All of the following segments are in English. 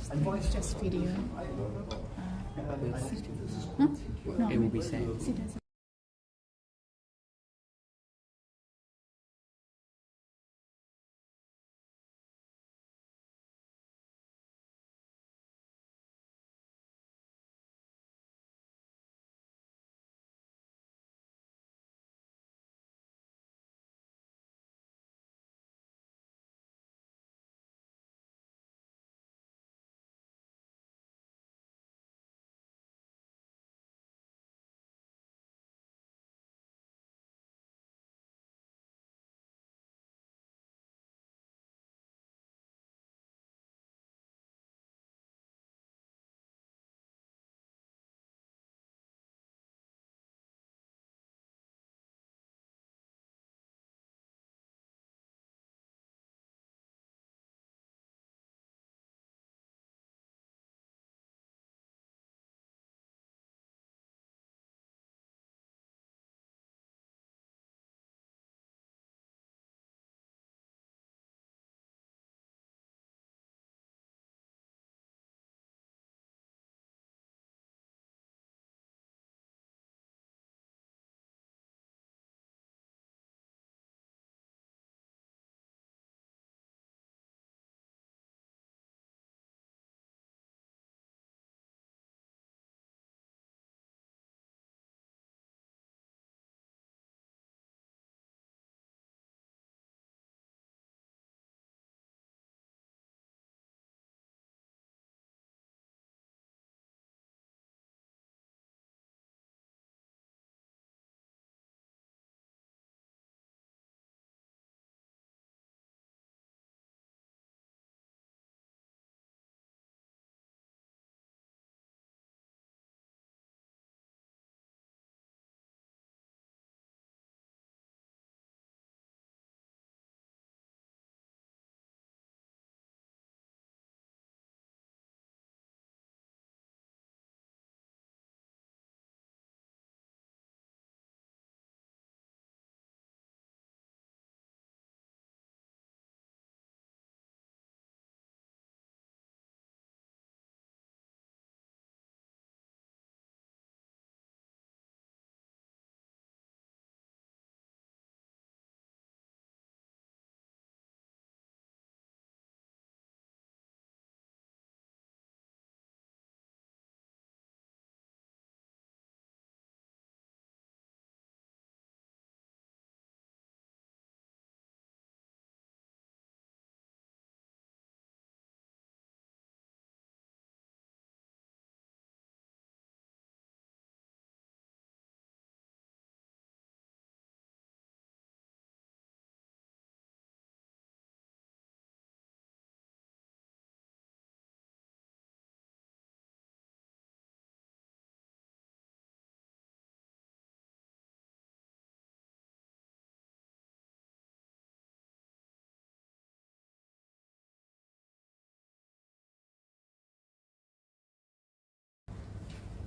It's just video. No, It will be sent.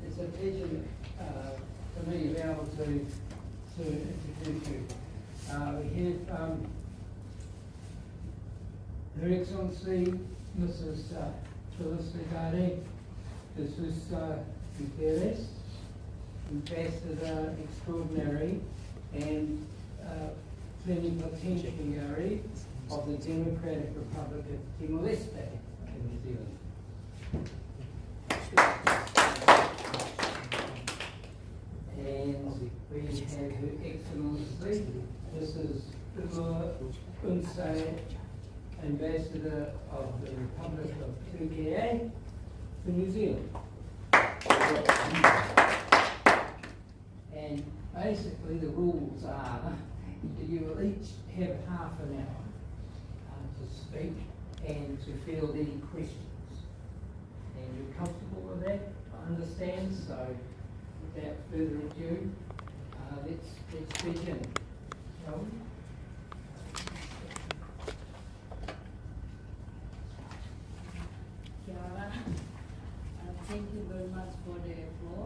It's a pleasure for me to be able to introduce you. We have Her Excellency Mrs. Felicity Gardner, Jesus Gutierrez, Ambassador Extraordinary and Plenipotentiary of the Democratic Republic of Timor-Leste in New Zealand. And we have Her Excellency Mrs. Unsay, Ambassador of the Republic of Turkey for New Zealand. And basically the rules are you will each have half an hour to speak and to field any questions. And you're comfortable with that, I understand, so without further ado, let's begin. Shall we? Thank you very much for the floor.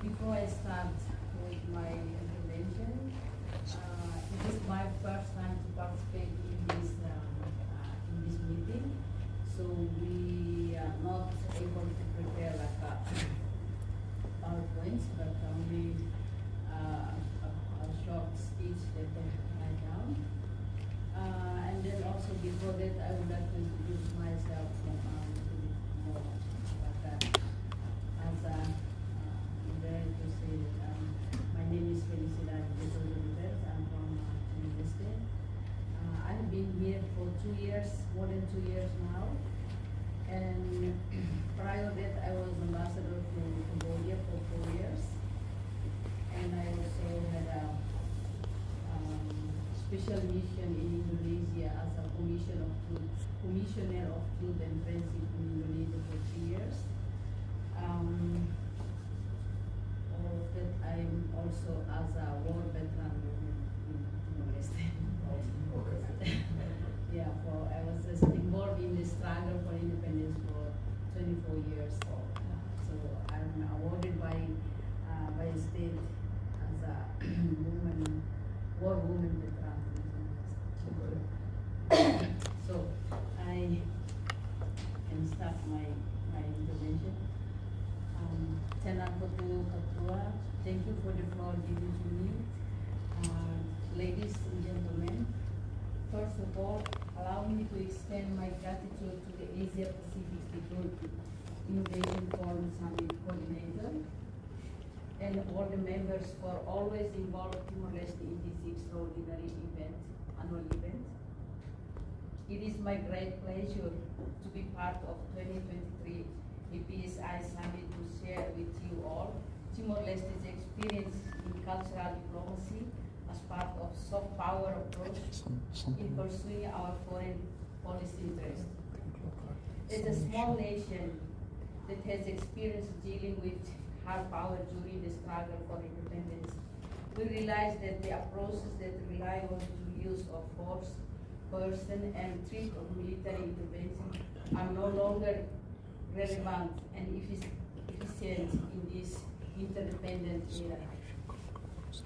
Before I start with my intervention, it is my first time to participate in this meeting. So able to prepare like PowerPoints, but only a short speech that they write down. And then also before that, I would like to introduce myself a little bit more. As I'm very to say that my name is Felicidad Rodriguez. I'm from Timor-Leste. I've been here for 2 years, more than 2 years now. And prior to that, I was ambassador to Cambodia for 4 years. And I also had a special mission in Indonesia as a commissioner of truth and friendship in Indonesia for 3 years. That I'm also as a war veteran in Timor-Leste. Yeah, I was just involved in the struggle for independence for 24 years. So I'm awarded by the state as a war woman veteran. So I can start my intervention. Tenankotu Katua, thank you for the floor given to me. Ladies and gentlemen, first of all, allow me to extend my gratitude to the Asia Pacific Security Innovation Forum Summit coordinator and all the members for always involved Timor-Leste in this extraordinary annual event. It is my great pleasure to be part of 2023 APSI Summit to share with you all Timor-Leste's experience in cultural diplomacy as part of soft power approach in pursuing our foreign policy interests. As a small nation that has experience dealing with hard power during the struggle for independence, we realize that the approaches that rely on the use of force, person, and threat of military intervention are no longer relevant and efficient in this interdependent era.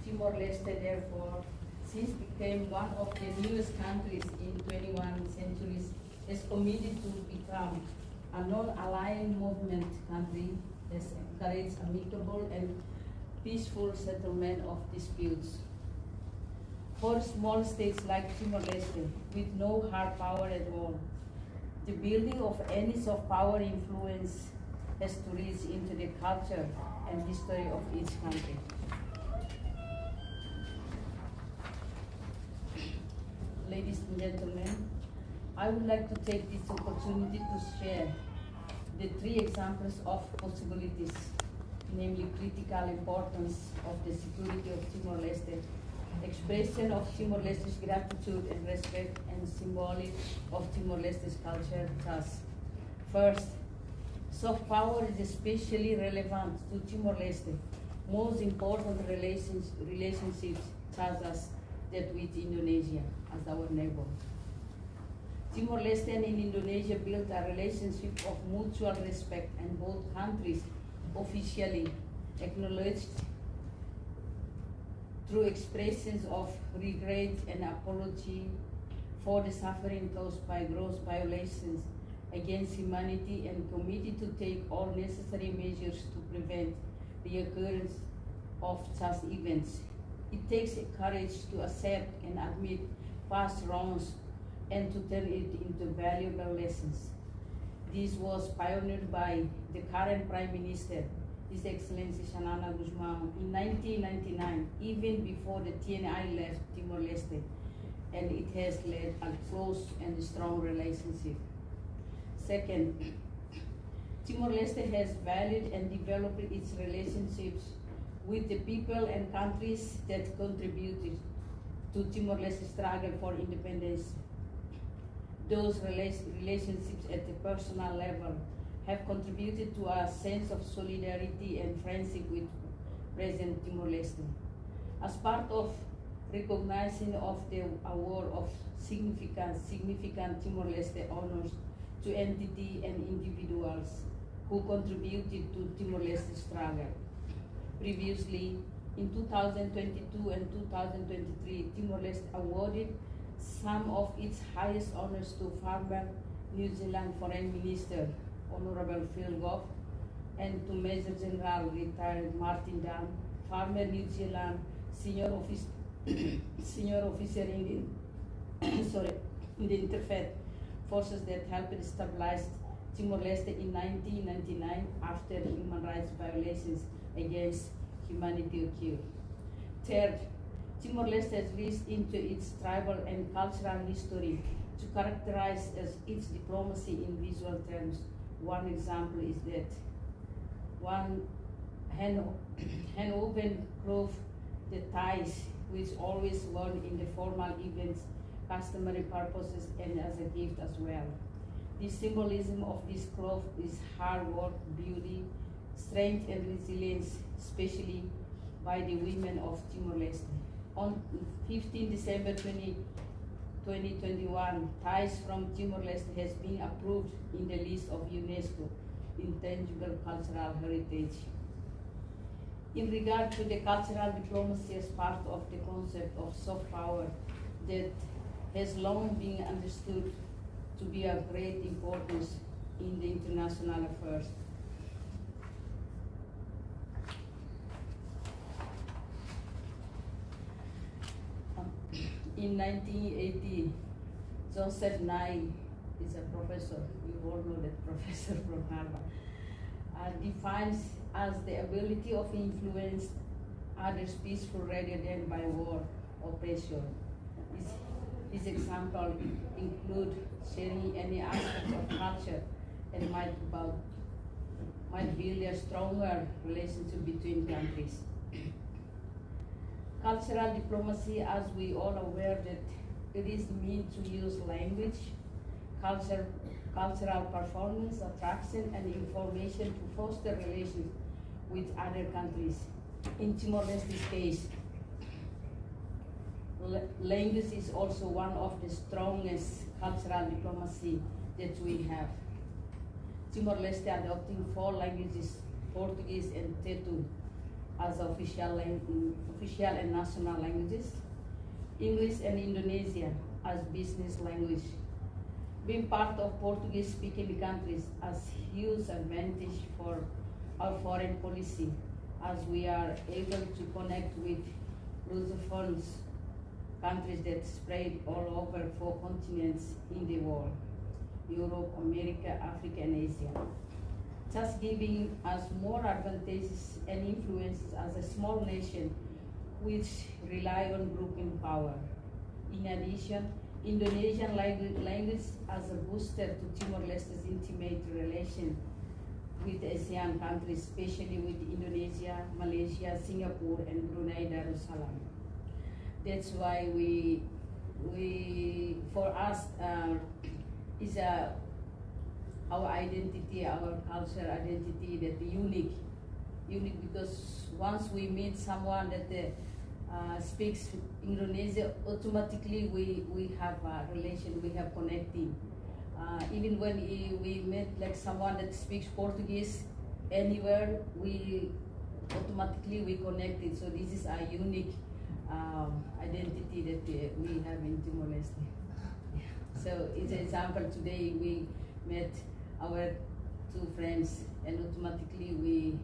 Timor-Leste, therefore, since became one of the newest countries in 21st centuries, is committed to become a non-aligned movement country that encourages amicable and peaceful settlement of disputes. For small states like Timor-Leste, with no hard power at all, the building of any soft power influence has to reach into the culture and history of each country. Ladies and gentlemen, I would like to take this opportunity to share the 3 examples of possibilities, namely critical importance of the security of Timor-Leste, expression of Timor-Leste's gratitude and respect, and symbolic of Timor-Leste's culture. Thus, first, soft power is especially relevant to Timor-Leste. Most important relationships such as that with Indonesia as our neighbor. Timor-Leste and Indonesia built a relationship of mutual respect, and both countries officially acknowledged through expressions of regret and apology for the suffering caused by gross violations against humanity, and committed to take all necessary measures to prevent the occurrence of such events. It takes courage to accept and admit past wrongs and to turn it into valuable lessons. This was pioneered by the current Prime Minister, His Excellency Xanana Guzman, in 1999, even before the TNI left Timor-Leste, and it has led a close and strong relationship. Second, Timor-Leste has valued and developed its relationships with the people and countries that contributed to Timor-Leste's struggle for independence. Those relationships at the personal level have contributed to a sense of solidarity and friendship with present Timor-Leste. As part of recognizing of the award of significant Timor-Leste honors to entities and individuals who contributed to Timor-Leste struggle. Previously, in 2022 and 2023, Timor-Leste awarded some of its highest honors to former New Zealand Foreign Minister Honorable Phil Goff, and to Major General retired Martin Dunn, former New Zealand senior officer in the in the interfaith forces that helped stabilize Timor-Leste in 1999 after human rights violations against humanity occurred. Third, Timor-Leste has reached into its tribal and cultural history to characterize as its diplomacy in visual terms. One example is that one hand-woven cloth, the ties, which always worn in the formal events, customary purposes, and as a gift as well. The symbolism of this cloth is hard work, beauty, strength, and resilience, especially by the women of Timor-Leste. On 15 December 2021, ties from Timor-Leste has been approved in the list of UNESCO Intangible Cultural Heritage. In regard to the cultural diplomacy as part of the concept of soft power that has long been understood to be of great importance in the international affairs. In 1980, Joseph Nye is a professor, you all know that professor from Harvard, defines as the ability of influence others peaceful rather than by war or pressure. His example include sharing any aspect of culture and might build a stronger relationship between countries. Cultural diplomacy, as we all aware that it is meant to use language, cultural performance, attraction, and information to foster relations with other countries. In Timor-Leste's case, language is also one of the strongest cultural diplomacy that we have. Timor-Leste adopting 4 languages, Portuguese and Tetu, as official and national languages, English and Indonesian as business language. Being part of Portuguese-speaking countries has huge advantage for our foreign policy, as we are able to connect with Lusophone countries that spread all over 4 continents in the world: Europe, America, Africa, and Asia. Thus giving us more advantages and influences as a small nation which rely on grouping power. In addition, Indonesian language as a booster to Timor-Leste's intimate relation with ASEAN countries, especially with Indonesia, Malaysia, Singapore, and Brunei Darussalam. That's why for us, is our identity, our culture identity that unique because once we meet someone that speaks Indonesia, automatically we have a relation, we have connecting. Even when we met like someone that speaks Portuguese anywhere, we automatically connected. So this is a unique identity that we have in Timor-Leste. So it's an example. Today we met our 2 friends, and automatically we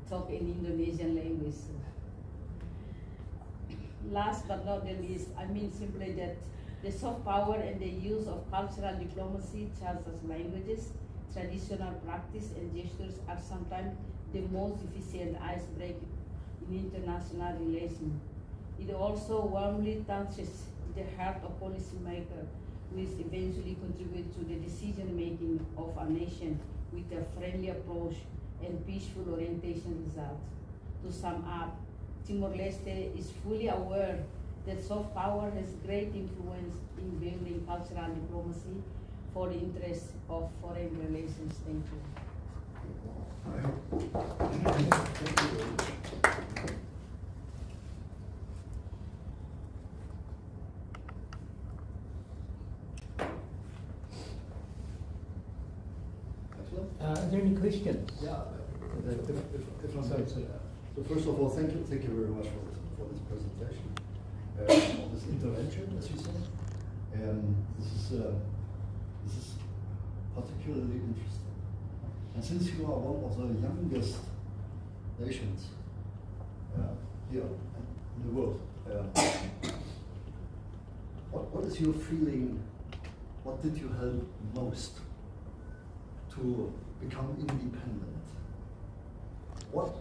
talk in Indonesian language. Last but not the least, I mean simply that the soft power and the use of cultural diplomacy, such as languages, traditional practice, and gestures are sometimes the most efficient icebreaker in international relations. It also warmly touches the heart of policymakers, which eventually contribute to the decision-making of a nation with a friendly approach and peaceful orientation result. To sum up, Timor-Leste is fully aware that soft power has great influence in building cultural diplomacy for the interest of foreign relations. Thank you. Are there any questions? Yeah, so first of all, thank you very much for this presentation, this intervention, as you said. This is This is particularly interesting. And since you are one of the youngest nations here in the world, what is your feeling? What did you help most to become independent? What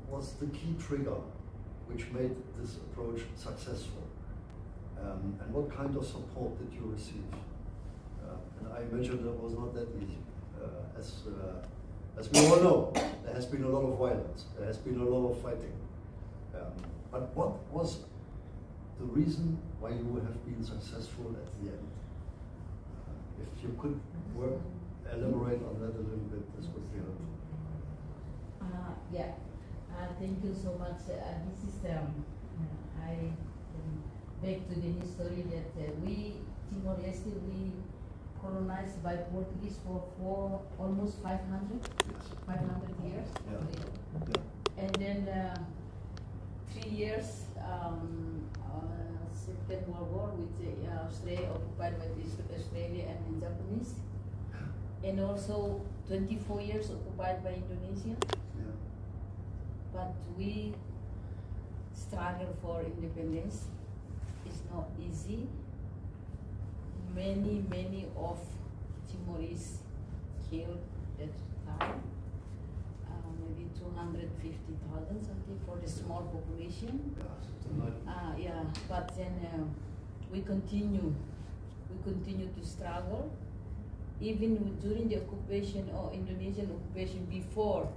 was the key trigger which made this approach successful? And what kind of support did you receive? And I imagine that was not that easy. As we all know, there has been a lot of violence, there has been a lot of fighting. But what was the reason why you have been successful at the end? If you could elaborate on that a little bit, this would be helpful. Yeah, thank you so much. This is, I back to the history that we, Timor-Leste, we colonized by Portuguese for almost 500 years. Yeah. And then 3 years, Second World War with Australia, occupied by Australia and Japanese. And also 24 years occupied by Indonesia. Yeah. But we struggle for independence. It's not easy. Many of Timorese killed at the time. Maybe 250,000 something for the small population. Yeah, but then we continue to struggle. Even during the occupation or Indonesian occupation before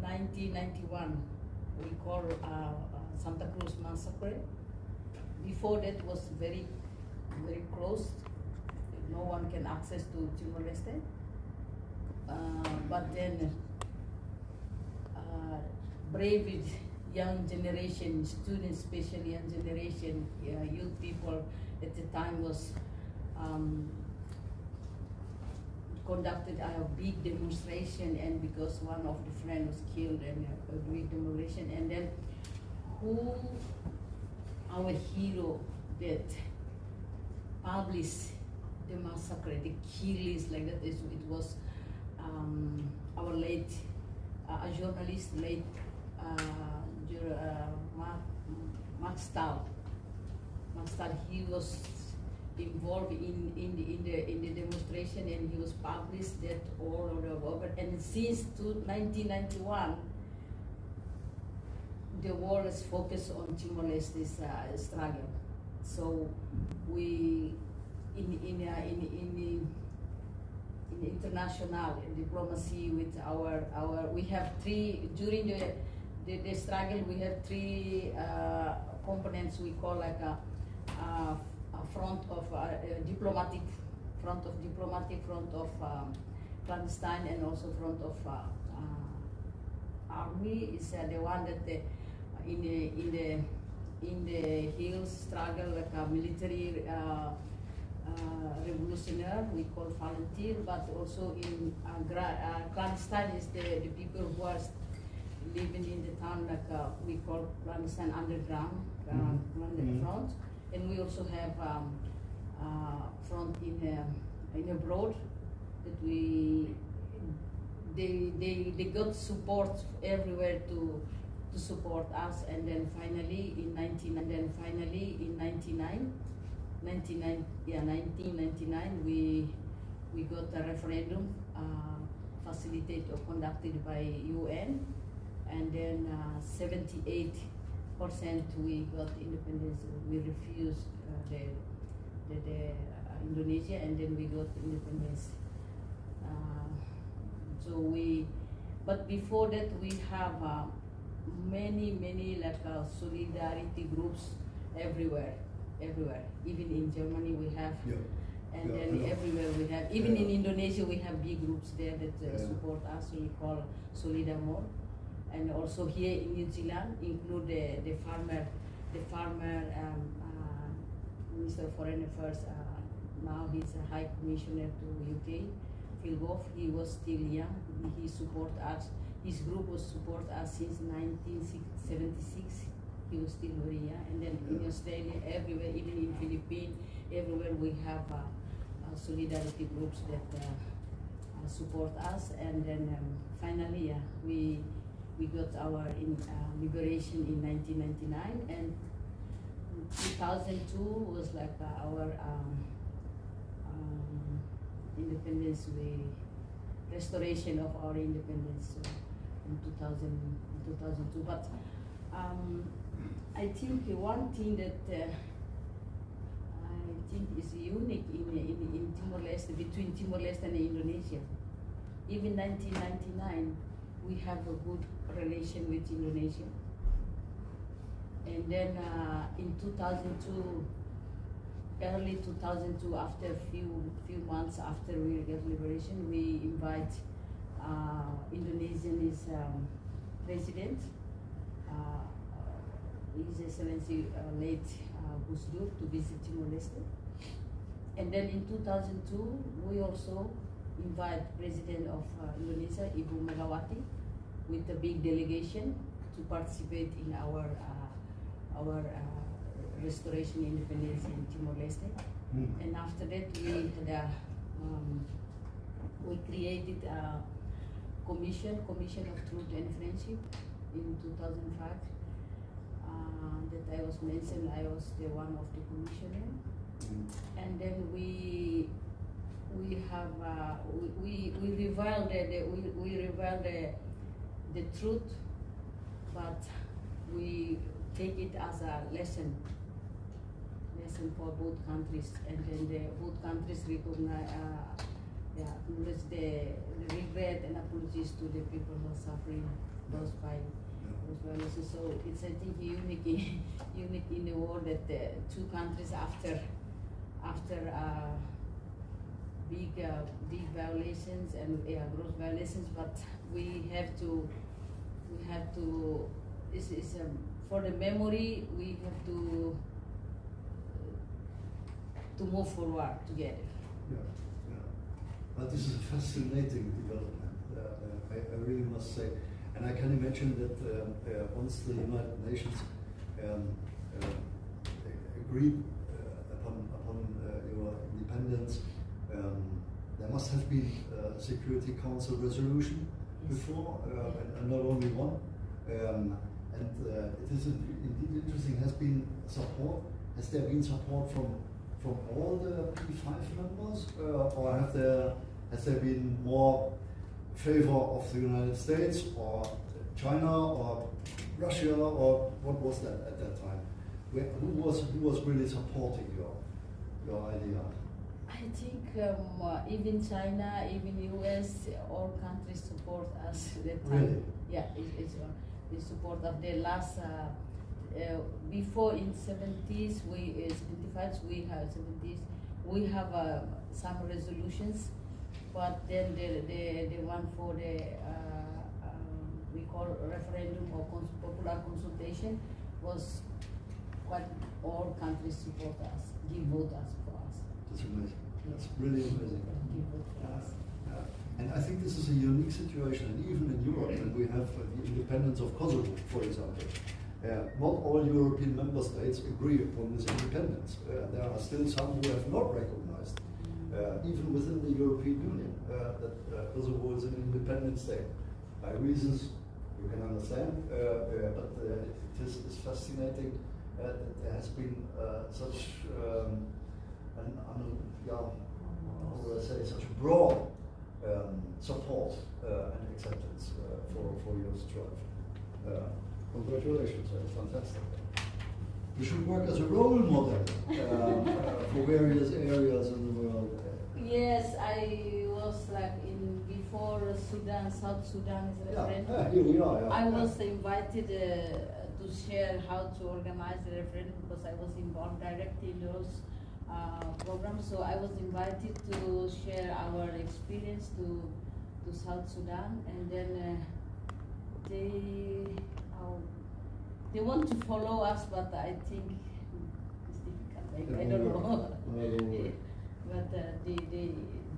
1991, we call Santa Cruz massacre. Before that was very close. No one can access to Timor-Leste. But then brave young generation, students, especially young generation, youth people at the time was conducted a big demonstration, and because one of the friends was killed and a big demonstration, and then who our hero that published the massacre, the killings like that, it was our late a journalist, late Max Stahl. He was involved in the demonstration, and he was published that all over the world. And since 1991, the world is focused on Timor-Leste's struggle. So we in international diplomacy with our we have three during the struggle. We have three components we call like a front of diplomatic, front of clandestine, and also front of army is the one that in the hills struggle like a military revolutionary we call volunteer, but also in clandestine is the people who are living in the town like we call clandestine underground front. And we also have front in abroad that they got support everywhere to support us. And then finally in 1999 we got a referendum facilitated or conducted by UN, and then 78% we got independence. We refused the Indonesia, and then we got independence. But before that we have many like solidarity groups everywhere. Even in Germany we have, and then everywhere we have. Even in Indonesia we have big groups there that support us. We call Solidamor. And also here in New Zealand, include the farmer Minister of Foreign Affairs. Now he's a High Commissioner to UK. Phil Goff. He was still young. He support us. His group was support us since 1976. He was still very young. And then in Australia, everywhere, even in Philippines, everywhere we have solidarity groups that support us, and then finally, we got our liberation in 1999, and 2002 was like our independence, restoration of our independence in 2002. But I think one thing that I think is unique in Timor-Leste, between Timor-Leste and Indonesia. Even 1999, we have a good relation with Indonesia. And then in 2002, early 2002, after a few months after we get liberation, we invite Indonesian president, His Excellency late Gus Dur, to visit Timor-Leste. And then in 2002, we also invite President of Indonesia, Ibu Megawati, with a big delegation to participate in our restoration independence in Timor-Leste. And after that, we had we created a commission of truth and friendship in 2005. That I was mentioned, I was the one of the commissioner. And then we have we reveal the truth, but we take it as a lesson for both countries, and then both countries recognize, acknowledge the regret and apologies to the people who are suffering caused by those violations. So it's, I think, unique in the world that the two countries after big violations and gross violations, but we have to this is for the memory, we have to move forward together. Yeah. But this is a fascinating development, I really must say. And I can imagine that once the United Nations agreed upon your independence, there must have been a Security Council resolution before, and not only one. And it is indeed interesting. Has there been support from all the P5 members, or has there been more favor of the United States or China or Russia, or what was that at that time? Who was really supporting your idea? I think even China, even US, all countries support us at that time. Really? Yeah, it's the support of the last. Before in 70s, 75s, we have some resolutions, but then the one for the we call referendum or popular consultation was quite all countries support us, give vote us for us. That's amazing. That's really amazing. Give vote for us. And I think this is a unique situation, and even in Europe, when we have the independence of Kosovo, for example. Not all European member states agree upon this independence. There are still some who have not recognized, even within the European Union, that Kosovo is an independent state. By reasons you can understand, but it is fascinating that there has been such such broad support and acceptance for your strive. Congratulations, that's fantastic. You should work as a role model for various areas in the world. Yes, I was before Sudan, South Sudan is referendum. Here we are. I was invited to share how to organize the referendum because I was involved directly in those programs. So I was invited to share our experience to South Sudan, and then they want to follow us, but I think it's difficult. I don't know. But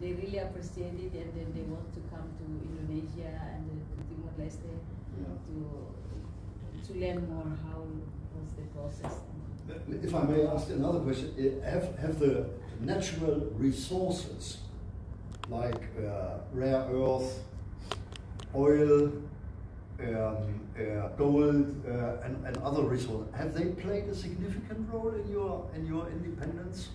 they really appreciate it, and then they want to come to Indonesia and to Timor-Leste to learn more how was the process. If I may ask another question, have the natural resources like rare earth, oil, gold, and other resources, have they played a significant role in your independence?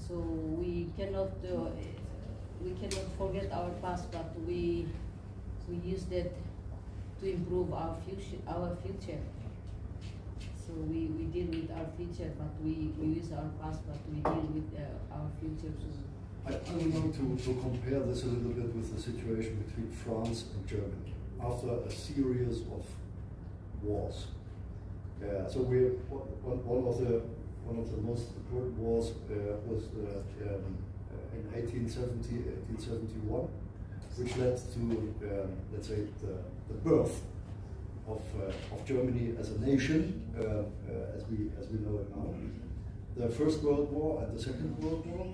So we cannot forget our past, but we use that to improve our future. So So we deal with our future, but we use our past, but we deal with our future. So I would like to compare this a little bit with the situation between France and Germany after a series of wars. So one of the most important wars was in 1870, 1871, which led to let's say the birth of Germany as a nation, as we know it now. The First World War and the Second World War.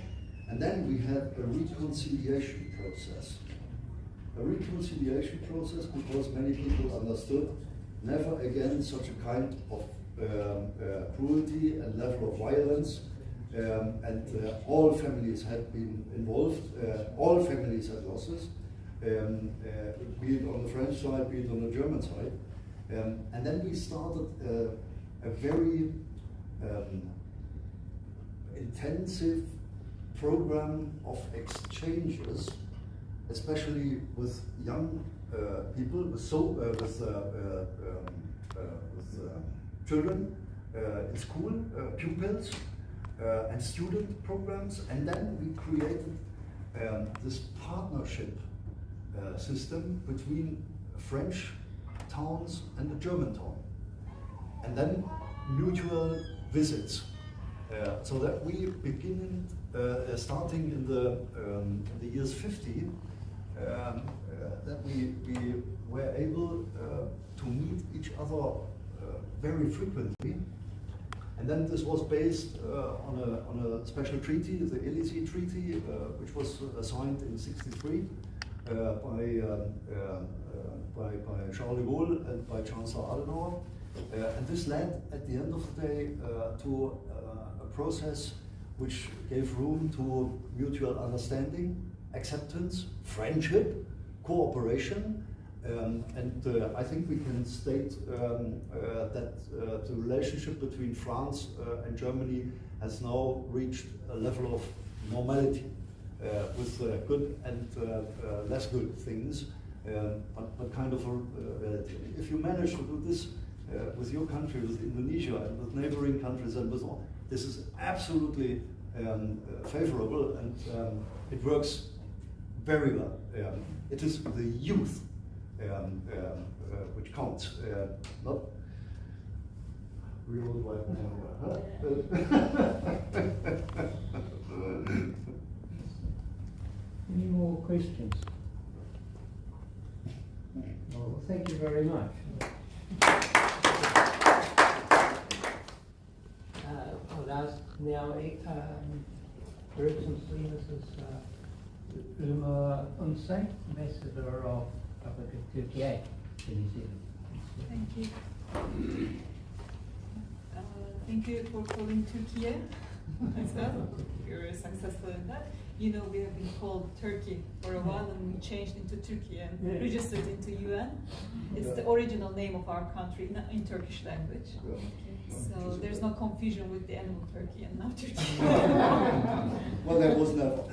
And then we had a reconciliation process. A reconciliation process because many people understood never again such a kind of cruelty and level of violence. And all families had been involved, all families had losses, be it on the French side, be it on the German side. And then we started a very intensive program of exchanges, especially with young people, with children in school, pupils, and student programs. And then we created this partnership system between French towns and the German town. And then mutual visits. So that we begin starting in the years 50, that we were able to meet each other very frequently. And then this was based on a special treaty, the Élysée Treaty, which was signed in '63 by Charles de Gaulle and by Chancellor Adenauer. And this led, at the end of the day, to a process which gave room to mutual understanding, acceptance, friendship, cooperation. And I think we can state that the relationship between France and Germany has now reached a level of normality with good and less good things, but kind of if you manage to do this with your country, with Indonesia and with neighboring countries and with all, this is absolutely favorable, and it works very well. It is the youth which counts, not real white man. Any more questions? Well, thank you very much. I would ask now, Her Excellency Mrs. Uma Unsay, Ambassador of Republic of Turkey to New Zealand. Thank you. Thank you for calling Turkey as well. You're very successful in that. You know, we have been called Turkey for a while, and we changed into Turkey and registered into UN. It's the original name of our country in Turkish language. So there's no confusion with the animal turkey and now Turkey. Well, that was never.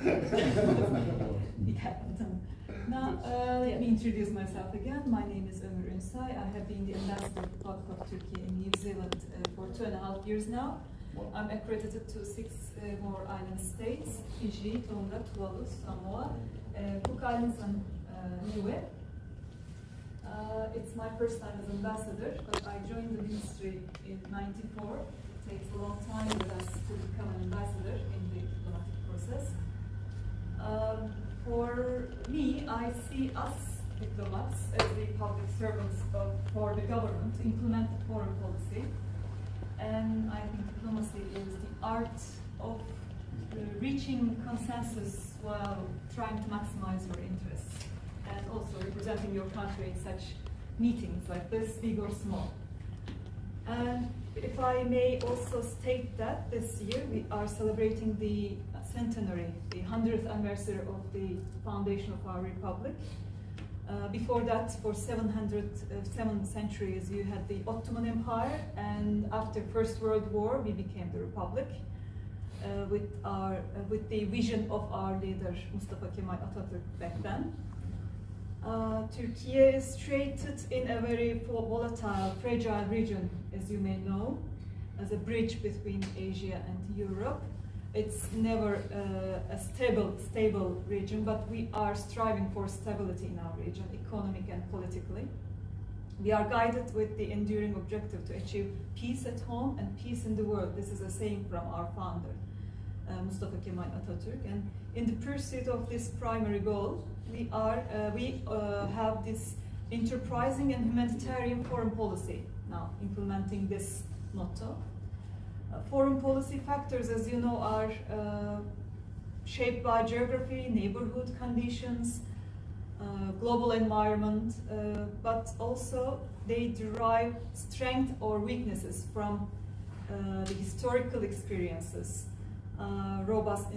It happened. Now, let me introduce myself again. My name is Ömür Ünsay. I have been the ambassador of the Republic of Turkey in New Zealand for 2.5 years now. I'm accredited to 6 more island states: Fiji, Tonga, Tuvalu, Samoa, Cook Islands, and Niue. It's my first time as ambassador, but I joined the ministry in '94. It takes a long time with us to become an ambassador in the diplomatic process. For me, I see us diplomats as the public servants for the government to implement the foreign policy. And I think diplomacy is the art of reaching consensus while trying to maximize your interests, and also representing your country in such meetings like this, big or small. And if I may also state that this year we are celebrating the centenary, the 100th anniversary of the foundation of our republic. Before that, for 7 centuries, you had the Ottoman Empire, and after First World War, we became the Republic with the vision of our leader Mustafa Kemal Atatürk back then. Turkey is situated in a very volatile, fragile region, as you may know. as a bridge between Asia and Europe. It's never a stable region, but we are striving for stability in our region, economic and politically. We are guided with the enduring objective to achieve peace at home and peace in the world. This is a saying from our founder, Mustafa Kemal Atatürk. And in the pursuit of this primary goal, we have this enterprising and humanitarian foreign policy now, implementing this motto. Foreign policy factors, as you know, are shaped by geography, neighborhood conditions, global environment, but also they derive strength or weaknesses from the historical experiences, robust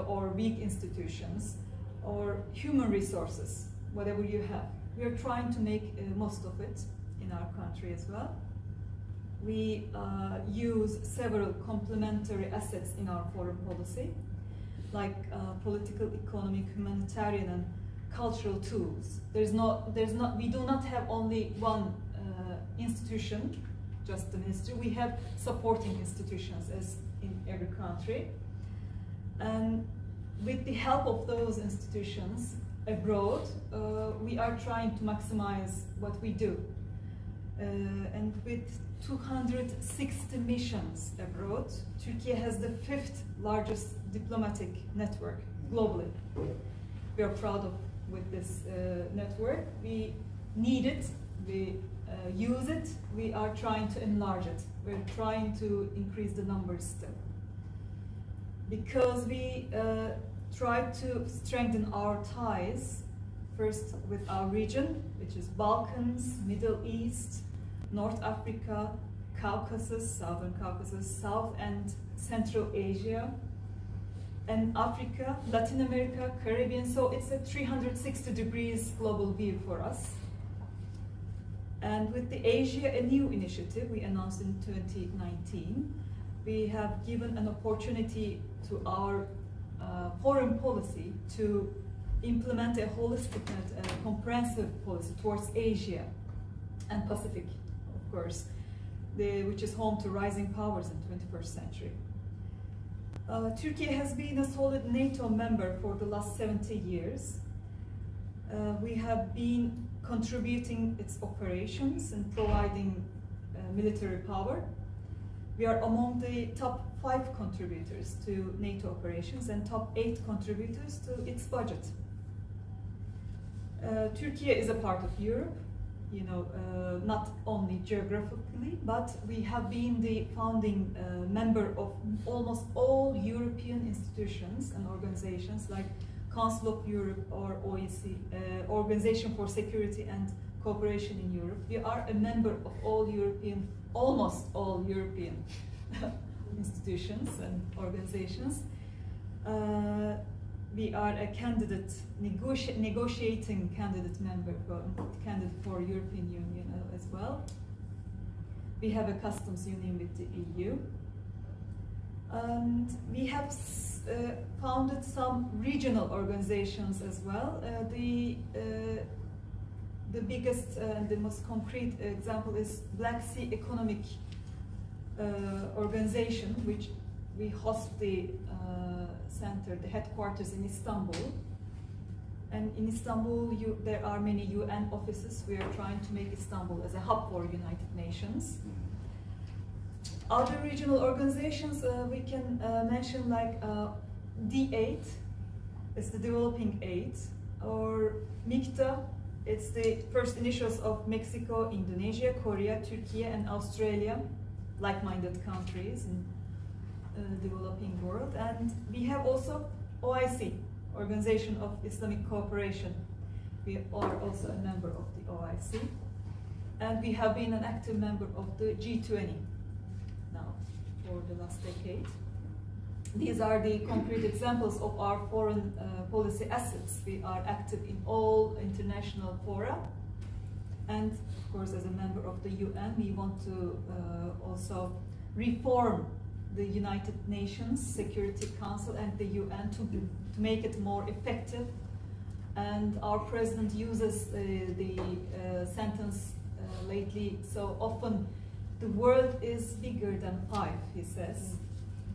or weak institutions, or human resources, whatever you have. We are trying to make most of it in our country as well. We use several complementary assets in our foreign policy, like political, economic, humanitarian, and cultural tools. We do not have only one institution, just the ministry. We have supporting institutions, as in every country. And with the help of those institutions abroad, we are trying to maximize what we do. And with 260 missions abroad, Turkey has the 5th largest diplomatic network globally. We are proud of with this network. We need it, we use it, we are trying to enlarge it. We're trying to increase the numbers still. Because we try to strengthen our ties, first with our region, which is Balkans, Middle East, North Africa, Caucasus, Southern Caucasus, South and Central Asia, and Africa, Latin America, Caribbean. So it's a 360 degrees global view for us. And with the Asia, a new initiative we announced in 2019, we have given an opportunity to our foreign policy to implement a holistic and comprehensive policy towards Asia and Pacific, of course, which is home to rising powers in the 21st century. Turkey has been a solid NATO member for the last 70 years. We have been contributing its operations and providing military power. We are among the top 5 contributors to NATO operations and top 8 contributors to its budget. Turkey is a part of Europe, you know, not only geographically, but we have been the founding member of almost all European institutions and organizations like Council of Europe or OECD, Organization for Security and Cooperation in Europe. We are a member of all European, almost all European institutions and organizations. We are a candidate, negotiating candidate member, candidate for European Union as well. We have a customs union with the EU. And we have founded some regional organizations as well. The biggest and the most concrete example is Black Sea Economic Organization, which we host the center, the headquarters in Istanbul. And in Istanbul, there are many UN offices. We are trying to make Istanbul as a hub for United Nations. Other regional organizations we can mention, like D8, it's the Developing Aid, or MICTA, it's the first initials of Mexico, Indonesia, Korea, Turkey, and Australia, like-minded countries in developing world. And we have also OIC, Organization of Islamic Cooperation. We are also a member of the OIC. And we have been an active member of the G20 now for the last decade. These are the concrete examples of our foreign policy assets. We are active in all international fora. And of course, as a member of the UN, we want to also reform the United Nations Security Council and the UN to make it more effective. And our president uses the sentence lately so often, the world is bigger than five, he says,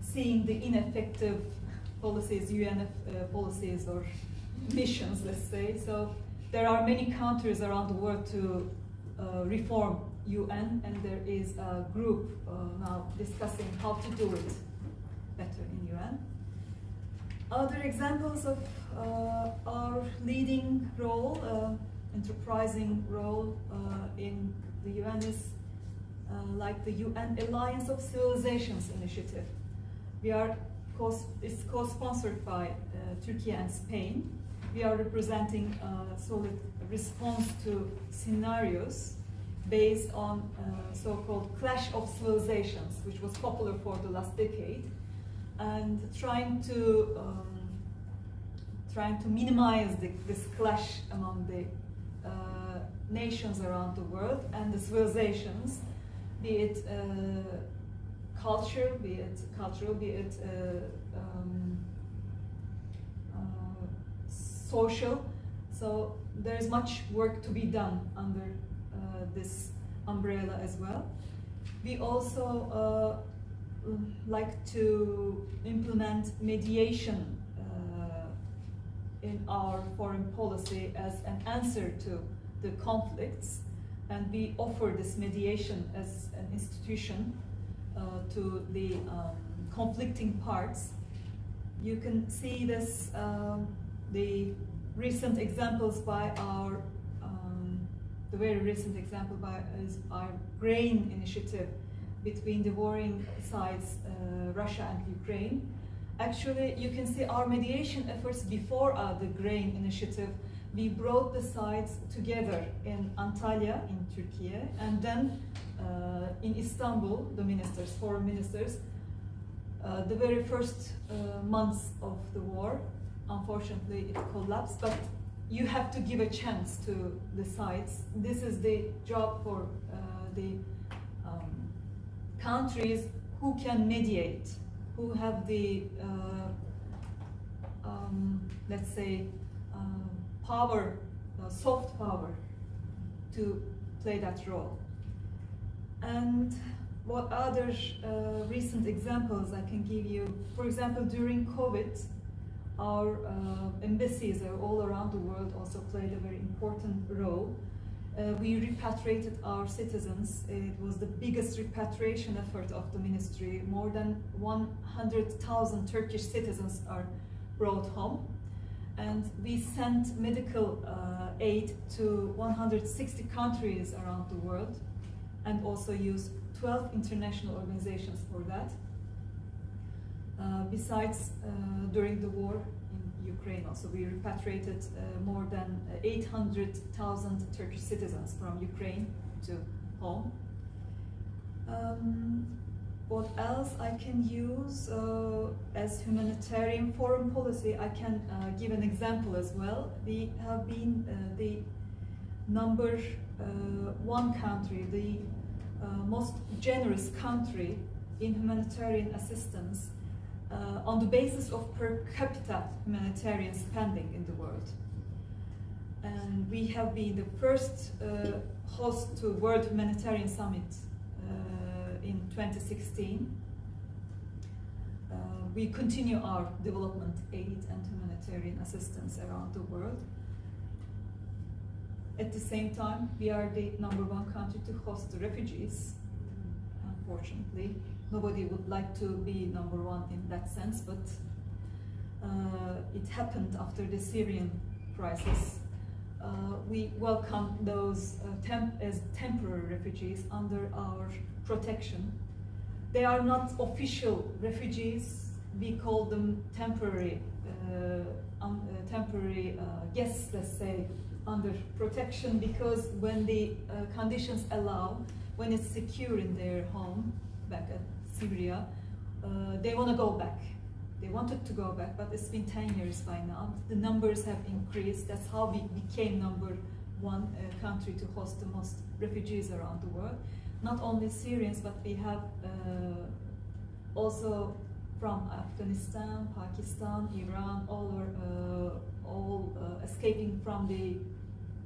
seeing the ineffective policies, UN policies or missions, let's say. So there are many countries around the world to reform UN, and there is a group now discussing how to do it better in UN. Other examples of our leading role, enterprising role in the UN is like the UN Alliance of Civilizations initiative. It's co-sponsored by Turkey and Spain. We are representing a solid response to scenarios based on so-called clash of civilizations, which was popular for the last decade, and trying to minimize this clash among the nations around the world and the civilizations, be it cultural, be it social. So there is much work to be done under this umbrella as well. We also like to implement mediation in our foreign policy as an answer to the conflicts, and we offer this mediation as an institution to the conflicting parts. You can see this, the recent examples by our, the very recent example is our grain initiative between the warring sides, Russia and Ukraine. Actually, you can see our mediation efforts before the grain initiative. We brought the sides together in Antalya, in Turkey, and then in Istanbul, the ministers, foreign ministers, the very first months of the war. Unfortunately, it collapsed, but you have to give a chance to the sides. This is the job for the countries who can mediate, who have the, let's say, power, soft power to play that role. And what other recent examples I can give you? For example, during COVID, our embassies all around the world also played a very important role. We repatriated our citizens. It was the biggest repatriation effort of the ministry. More than 100,000 Turkish citizens are brought home. And we sent medical aid to 160 countries around the world, and also used 12 international organizations for that. Besides, during the war in Ukraine also, we repatriated more than 800,000 Turkish citizens from Ukraine to home. What else I can use as humanitarian foreign policy? I can give an example as well. We have been the number one country, the most generous country in humanitarian assistance on the basis of per capita humanitarian spending in the world. And we have been the first host to World Humanitarian Summit in 2016. We continue our development aid and humanitarian assistance around the world. At the same time, we are the number one country to host the refugees. Unfortunately, nobody would like to be number one in that sense, but it happened after the Syrian crisis. We welcome those as temporary refugees under our protection. They are not official refugees. We call them temporary guests, let's say, under protection, because when the conditions allow, when it's secure in their home back at Syria, they want to go back. They wanted to go back, but it's been 10 years by now. The numbers have increased. That's how we became number one country to host the most refugees around the world. Not only Syrians, but we have also from Afghanistan, Pakistan, Iran, all escaping from the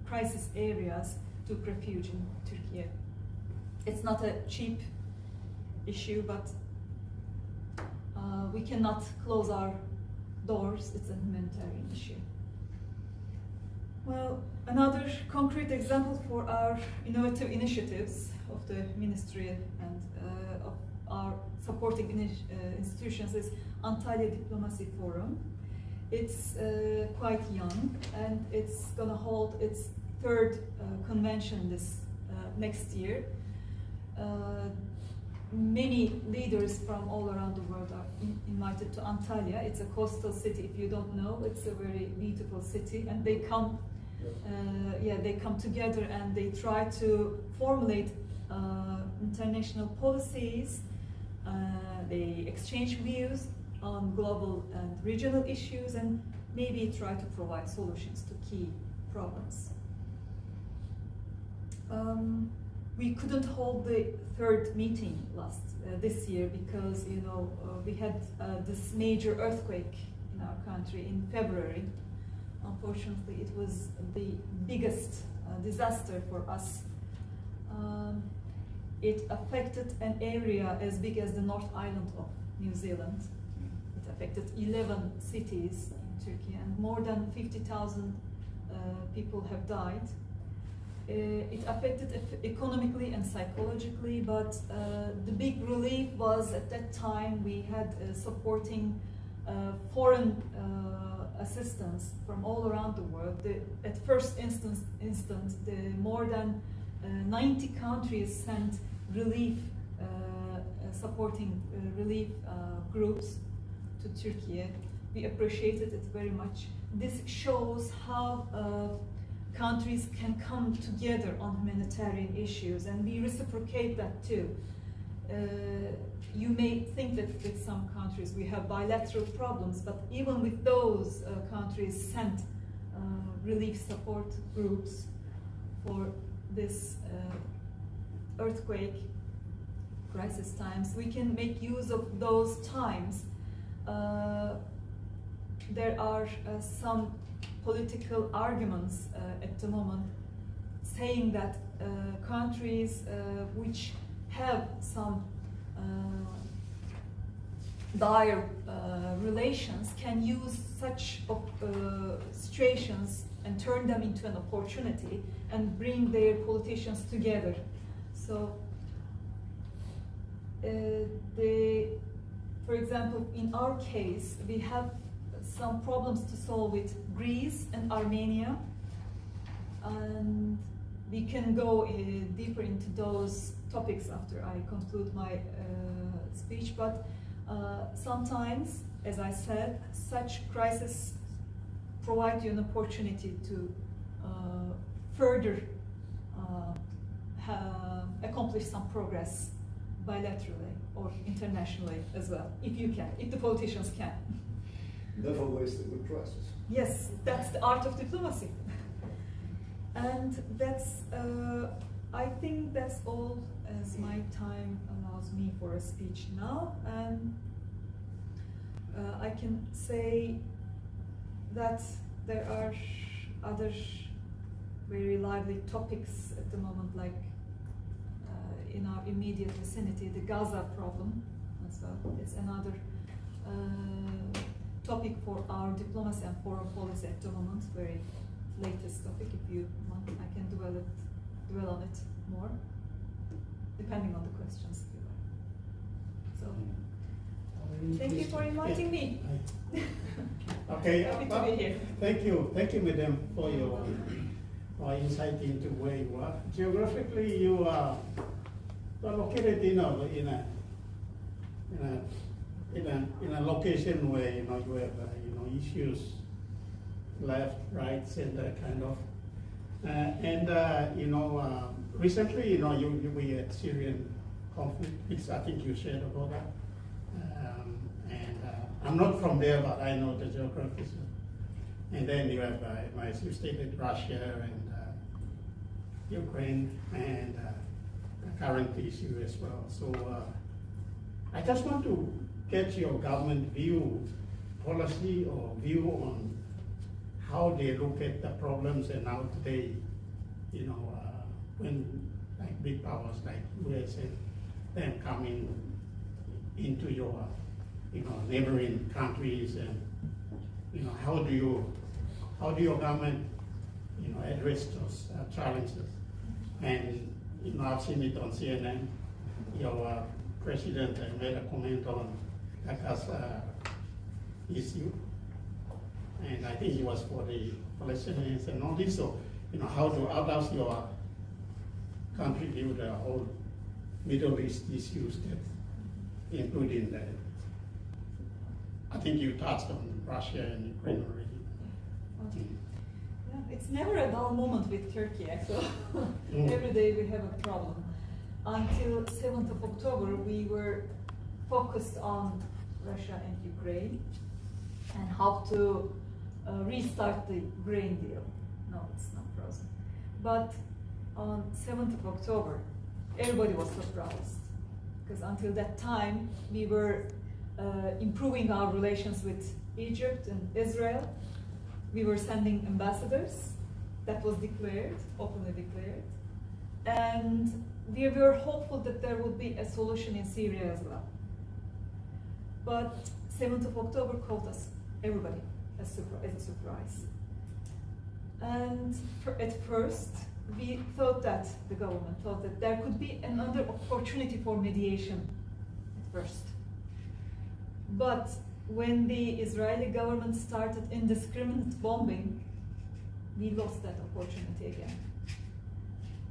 crisis areas took refuge in Turkey. it's not a cheap issue, but we cannot close our doors. It's a humanitarian issue. Well, another concrete example for our innovative initiatives of the ministry and of our supporting institutions is Antalya Diplomacy Forum. It's quite young, and it's going to hold its third convention this next year. Many leaders from all around the world are invited to Antalya. It's a coastal city. If you don't know, it's a very beautiful city, and they come. They come together and they try to formulate international policies. They exchange views on global and regional issues, and maybe try to provide solutions to key problems. We couldn't hold the third meeting this year because we had this major earthquake in our country in February. Unfortunately, it was the biggest disaster for us. It affected an area as big as the North Island of New Zealand. It affected 11 cities in Turkey, and more than 50,000 people have died. It affected economically and psychologically, but the big relief was at that time we had supporting foreign assistance from all around the world. At first instance, more than 90 countries sent relief, supporting relief groups to Turkey. We appreciated it very much. This shows how countries can come together on humanitarian issues, and we reciprocate that too. You may think that with some countries we have bilateral problems, but even with those countries sent relief support groups for this earthquake crisis times, we can make use of those times. There are some political arguments at the moment saying that countries which have some dire relations can use such situations and turn them into an opportunity and bring their politicians together. So, for example, in our case, we have some problems to solve with Greece and Armenia, and we can go deeper into those topics after I conclude my speech, but sometimes, as I said, such crises provide you an opportunity to further accomplish some progress bilaterally or internationally as well, if you can, if the politicians can. Never waste a good crisis. Yes, that's the art of diplomacy. And that's, I think that's all as my time allows me for a speech now. And I can say that there are other very lively topics at the moment, like in our immediate vicinity, the Gaza problem as well. It's another topic for our diplomacy and foreign policy at the moment, very latest topic. If you want, I can dwell on it more, depending on the questions if you like. So, thank you for inviting me. Okay, Happy to be here. Thank you, Madam, for your insight into where you are. Geographically, you are located in a location where you have issues left, right, center, kind of, recently we had Syrian conflict, which I think you shared about that, I'm not from there, but I know the geography. And then you have, as you stated, Russia and Ukraine, and the current issue as well. So I just want to get your government view, policy or view on how they look at the problems and how they, when like big powers like US and them coming into your, neighboring countries, and, how do your government, address those challenges? And, I've seen it on CNN, your president made a comment on the Gaza issue, and I think it was for the Palestinians and all this. So, how does your country view the whole Middle East issues, that including the, I think you touched on Russia and Ukraine already. Okay. Yeah, it's never a dull moment with Turkey, actually. Every day we have a problem. Until 7th of October, we were focused on Russia and Ukraine and how to restart the grain deal. No, it's not frozen. But on 7th of October, everybody was surprised, because until that time, we were improving our relations with Egypt and Israel. We were sending ambassadors. That was declared, openly declared. And we were hopeful that there would be a solution in Syria as well. But 7th of October caught us, everybody, as a surprise. And at first, we thought that, the government thought that there could be another opportunity for mediation at first. But when the Israeli government started indiscriminate bombing, we lost that opportunity again.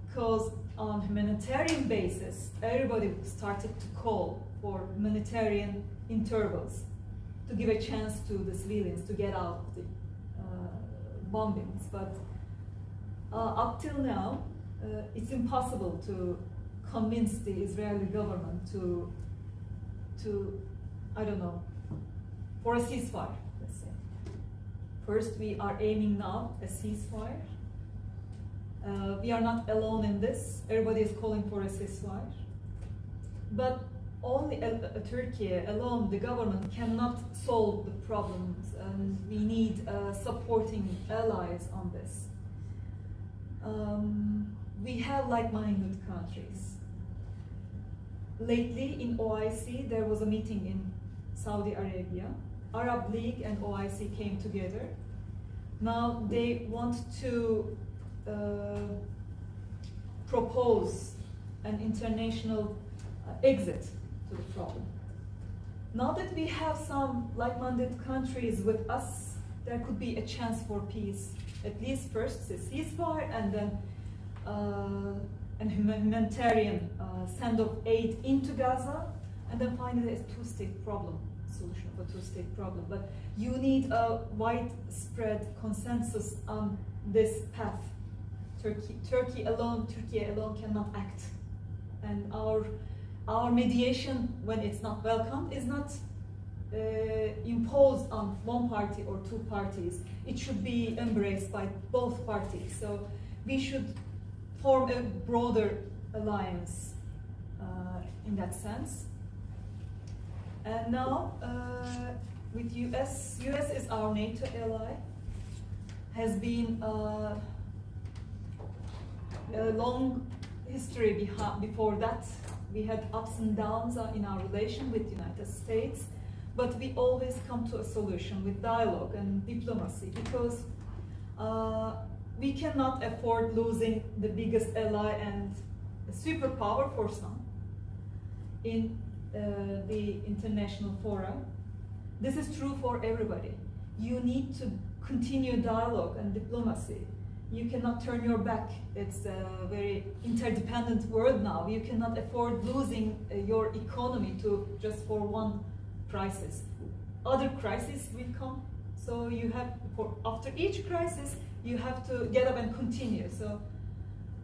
Because on humanitarian basis, everybody started to call for humanitarian intervals to give a chance to the civilians to get out of the bombings. But up till now, it's impossible to convince the Israeli government to I don't know, for a ceasefire, let's say. First, we are aiming now a ceasefire. We are not alone in this. Everybody is calling for a ceasefire. But only Turkey alone, the government, cannot solve the problems, and we need supporting allies on this. We have like-minded countries. Lately in OIC, there was a meeting in Saudi Arabia. Arab League and OIC came together. Now they want to propose an international exit to the problem. Now that we have some like-minded countries with us, there could be a chance for peace. At least first a ceasefire, and then an humanitarian send of aid into Gaza, and then finally a two-state problem, solution of a two-state problem. But you need a widespread consensus on this path. Turkey alone cannot act, and our mediation, when it's not welcome, is not imposed on one party or two parties. It should be embraced by both parties. So we should form a broader alliance in that sense. And now with US is our NATO ally, has been a long history before that. We had ups and downs in our relation with the United States, but we always come to a solution with dialogue and diplomacy, because we cannot afford losing the biggest ally and a superpower for some in the international forum. This is true for everybody. You need to continue dialogue and diplomacy. You cannot turn your back. It's a very interdependent world now. You cannot afford losing your economy to just for one crisis. Other crises will come. So you have, after each crisis, you have to get up and continue. So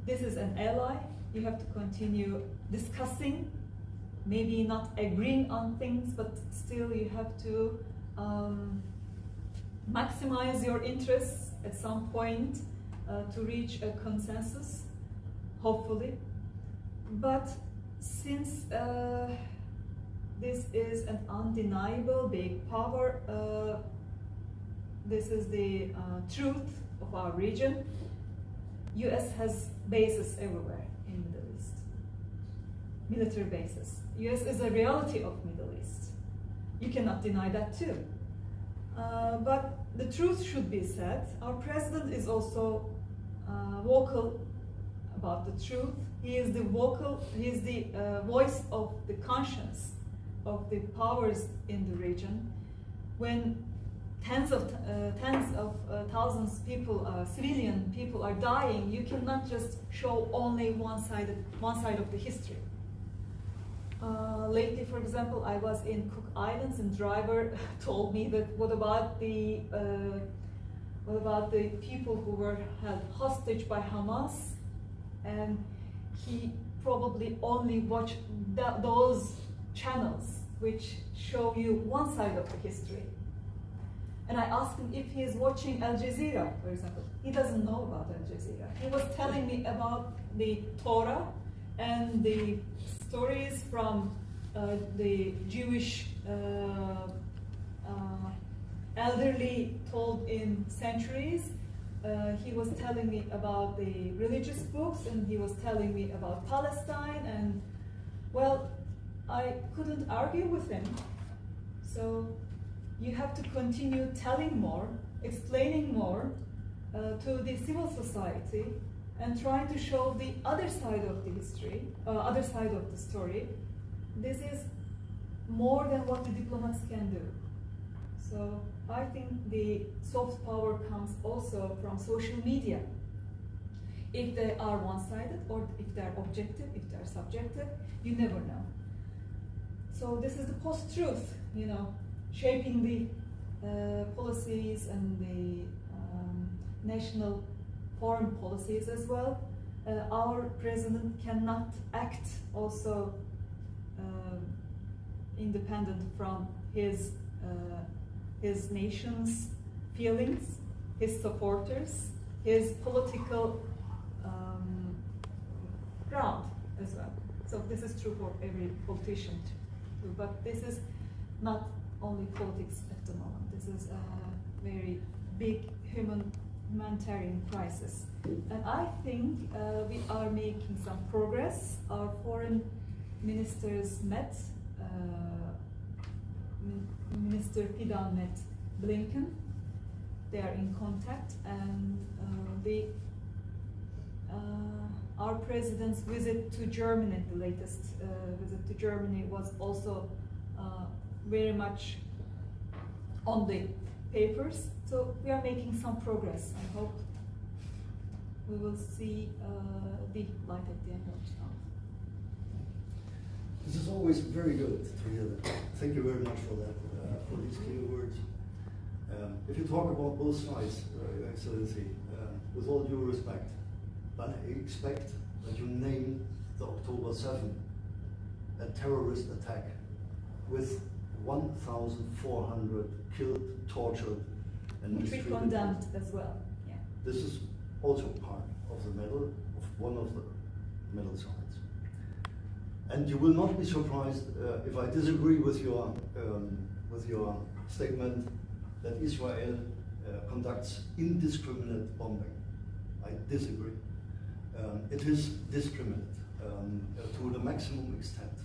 this is an ally. You have to continue discussing, maybe not agreeing on things, but still you have to maximize your interests at some point to reach a consensus, hopefully. But since this is an undeniable big power, this is the truth of our region. US has bases everywhere, in Middle East. Military bases. US is a reality of Middle East. You cannot deny that too. But the truth should be said. Our president is also vocal about the truth. He is the voice of the conscience of the powers in the region. When tens of thousands people, civilian people are dying, you cannot just show only one side of the history. Lately, for example, I was in Cook Islands, and driver told me that what about the people who were held hostage by Hamas, and he probably only watched those channels which show you one side of the history. And I asked him if he is watching Al Jazeera, for example. He doesn't know about Al Jazeera. He was telling me about the Torah and the stories from the Jewish elderly told in centuries. He was telling me about the religious books, and he was telling me about Palestine, and well, I couldn't argue with him. So you have to continue telling more, explaining more to the civil society, and trying to show the other side of the history, other side of the story. This is more than what the diplomats can do. So I think the soft power comes also from social media. If they are one-sided, or if they are objective, if they are subjective, you never know. So this is the post-truth, you know, shaping the policies and the national foreign policies as well. Our president cannot act also independent from his nation's feelings, his supporters, his political ground as well. So this is true for every politician too. But this is not only politics at the moment. This is a very big humanitarian crisis. And I think we are making some progress. Our foreign ministers met, Minister Fidan met Blinken. They are in contact, and our president's visit to Germany, the latest visit to Germany, was also very much on the papers. So we are making some progress. I hope we will see the light at the end of the tunnel. This is always very good to hear that. Thank you very much for that, for these clear words. If you talk about both sides, Your Excellency, with all due respect, but I expect that you name the October 7th a terrorist attack with 1,400 killed, tortured, and which we mistreated. condemned as well. Yeah. This is also part of the medal, of one of the medal sides. And you will not be surprised if I disagree with your statement that Israel conducts indiscriminate bombing. I disagree. It is discriminate to the maximum extent.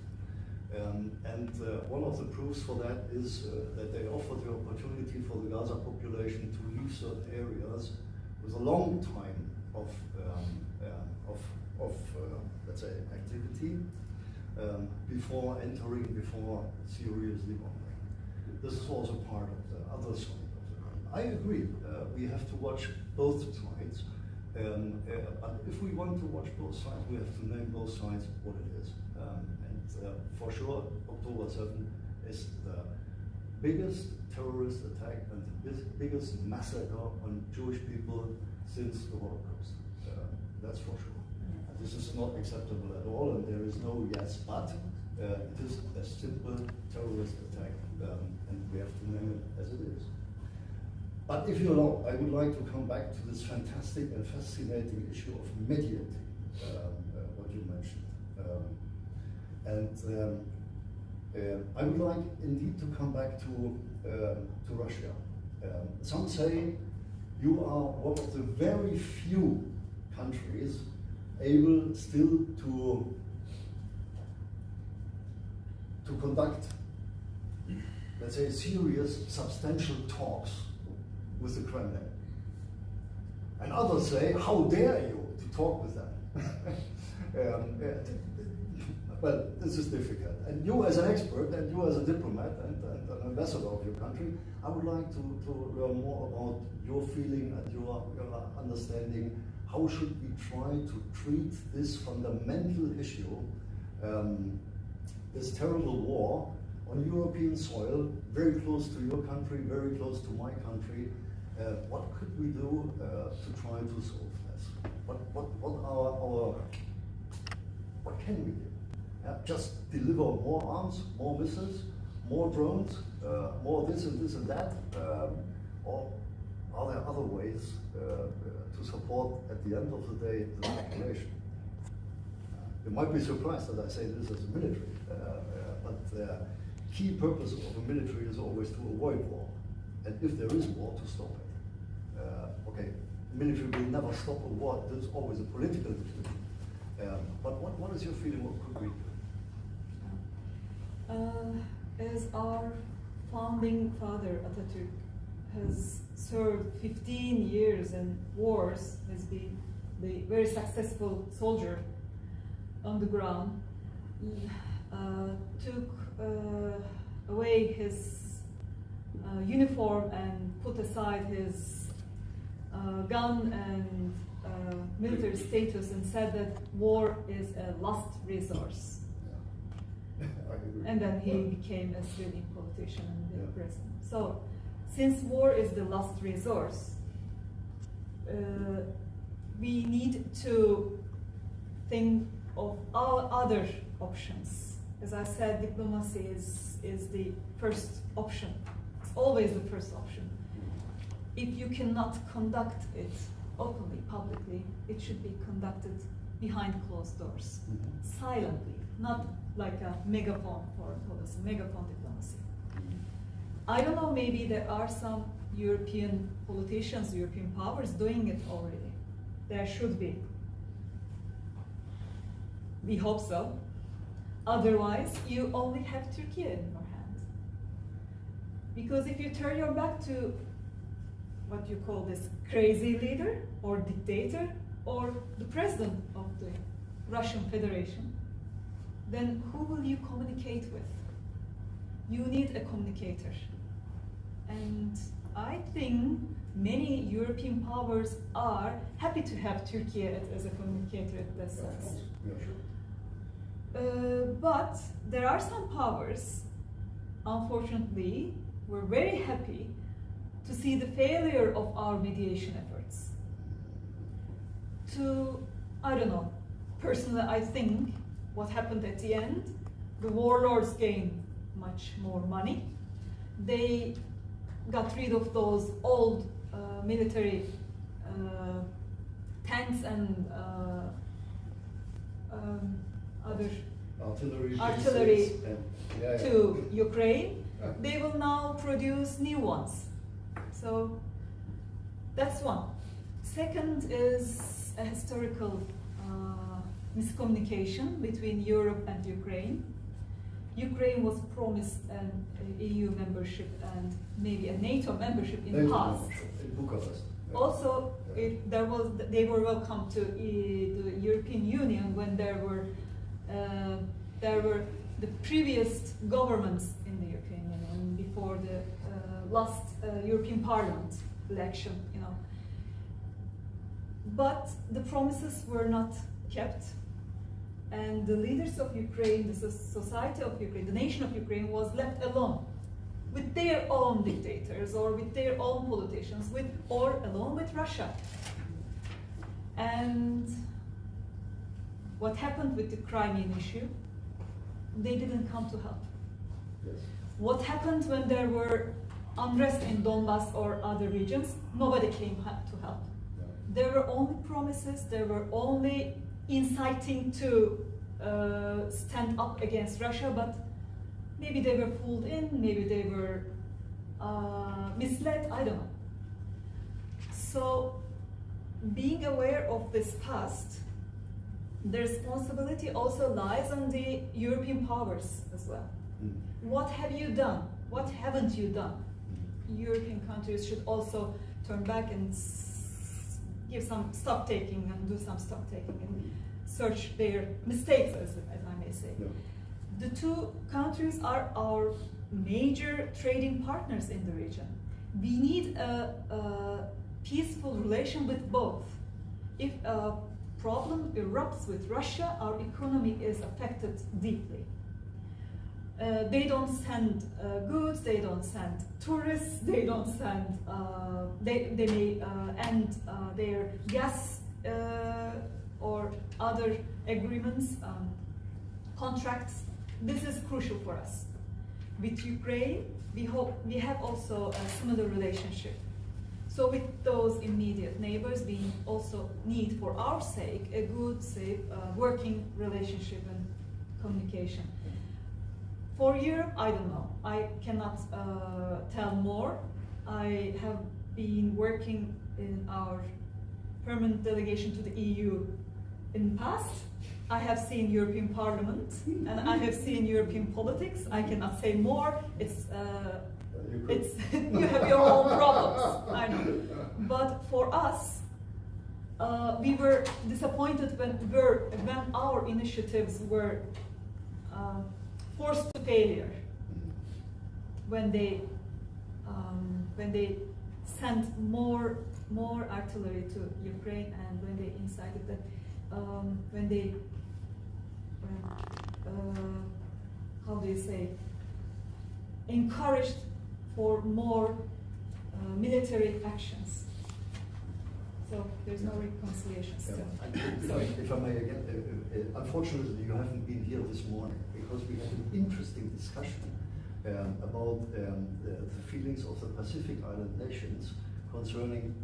And one of the proofs for that is that they offer the opportunity for the Gaza population to leave certain areas with a long time of let's say, activity before seriously bombing. This is also part of the other side of the coin. I agree, we have to watch both sides. But if we want to watch both sides, we have to name both sides what it is. For sure, October 7th is the biggest terrorist attack and the biggest massacre on Jewish people since the Holocaust. That's for sure. And this is not acceptable at all, and there is no yes, but it is a simple terrorist attack, and we have to name it as it is. But if you allow, I would like to come back to this fantastic and fascinating issue of mediating, what you mentioned. I would like indeed to come back to Russia. Some say you are one of the very few countries able still to conduct, let's say, serious, substantial talks with the Kremlin. And others say, how dare you to talk with them? Well, this is difficult. And you as an expert, and you as a diplomat, and an ambassador of your country, I would like to learn more about your feeling and your understanding. How should we try to treat this fundamental issue, this terrible war on European soil, very close to your country, very close to my country? What could we do to try to solve this? What can we do? Just deliver more arms, more missiles, more drones, more this and this and that, or are there other ways to support, at the end of the day, the population? You might be surprised that I say this as a military, but the key purpose of a military is always to avoid war, and if there is war, to stop it. Okay, military will never stop a war. There's always a political decision. But what is your feeling? What could we do? As our founding father Atatürk has served 15 years in wars, has been the very successful soldier on the ground, took away his uniform and put aside his gun and military status and said that war is a last resource. And then he became a civilian politician and the president. So, since war is the last resource, we need to think of all other options. As I said, diplomacy is the first option. It's always the first option. If you cannot conduct it openly, publicly, it should be conducted behind closed doors, silently, not like a megaphone foreign policy, megaphone diplomacy. I don't know, maybe there are some European politicians, European powers doing it already. There should be. We hope so. Otherwise, you only have Turkey in your hand. Because if you turn your back to what you call this crazy leader or dictator or the president of the Russian Federation, then who will you communicate with? You need a communicator. And I think many European powers are happy to have Turkey as a communicator in that sense. But there are some powers, unfortunately, we're very happy to see the failure of our mediation efforts. I don't know, personally I think what happened at the end, the warlords gained much more money. They got rid of those old military tanks and other artillery to Ukraine. They will now produce new ones. So that's one. Second is a historical miscommunication between Europe and Ukraine. Ukraine was promised an EU membership and maybe a NATO membership in the past. In Bucharest. Also, they were welcome to the European Union when there were the previous governments in the European Union before the last European Parliament election, you know. But the promises were not kept, and the leaders of Ukraine, the society of Ukraine, the nation of Ukraine was left alone with their own dictators or with their own politicians, or alone with Russia. And what happened with the Crimean issue? They didn't come to help. Yes. What happened when there were unrest in Donbass or other regions? Nobody came to help. Yeah. There were only promises, there were only inciting to stand up against Russia, but maybe they were fooled in, maybe they were misled, I don't know. So being aware of this past, the responsibility also lies on the European powers as well. What have you done? What haven't you done? European countries should also turn back and give some stock taking and do some stock taking and search their mistakes, as I may say. Yeah. The two countries are our major trading partners in the region. We need a peaceful relation with both. If a problem erupts with Russia, our economy is affected deeply. They don't send goods, they don't send tourists, they don't send, they may end their gas or other agreements, contracts. This is crucial for us. With Ukraine, we have also a similar relationship. So with those immediate neighbors, we also need, for our sake, a good, safe, working relationship and communication. For Europe, I don't know. I cannot tell more. I have been working in our permanent delegation to the EU in the past. I have seen European Parliament and I have seen European politics. I cannot say more. It's you have your own problems. I know. But for us, we were disappointed when our initiatives were forced to failure. When they sent more artillery to Ukraine, and when they incited that, when they how do you say, encouraged for more military actions. So there's no reconciliation still. If I may again, unfortunately you haven't been here this morning because we had an interesting discussion about the feelings of the Pacific Island nations concerning,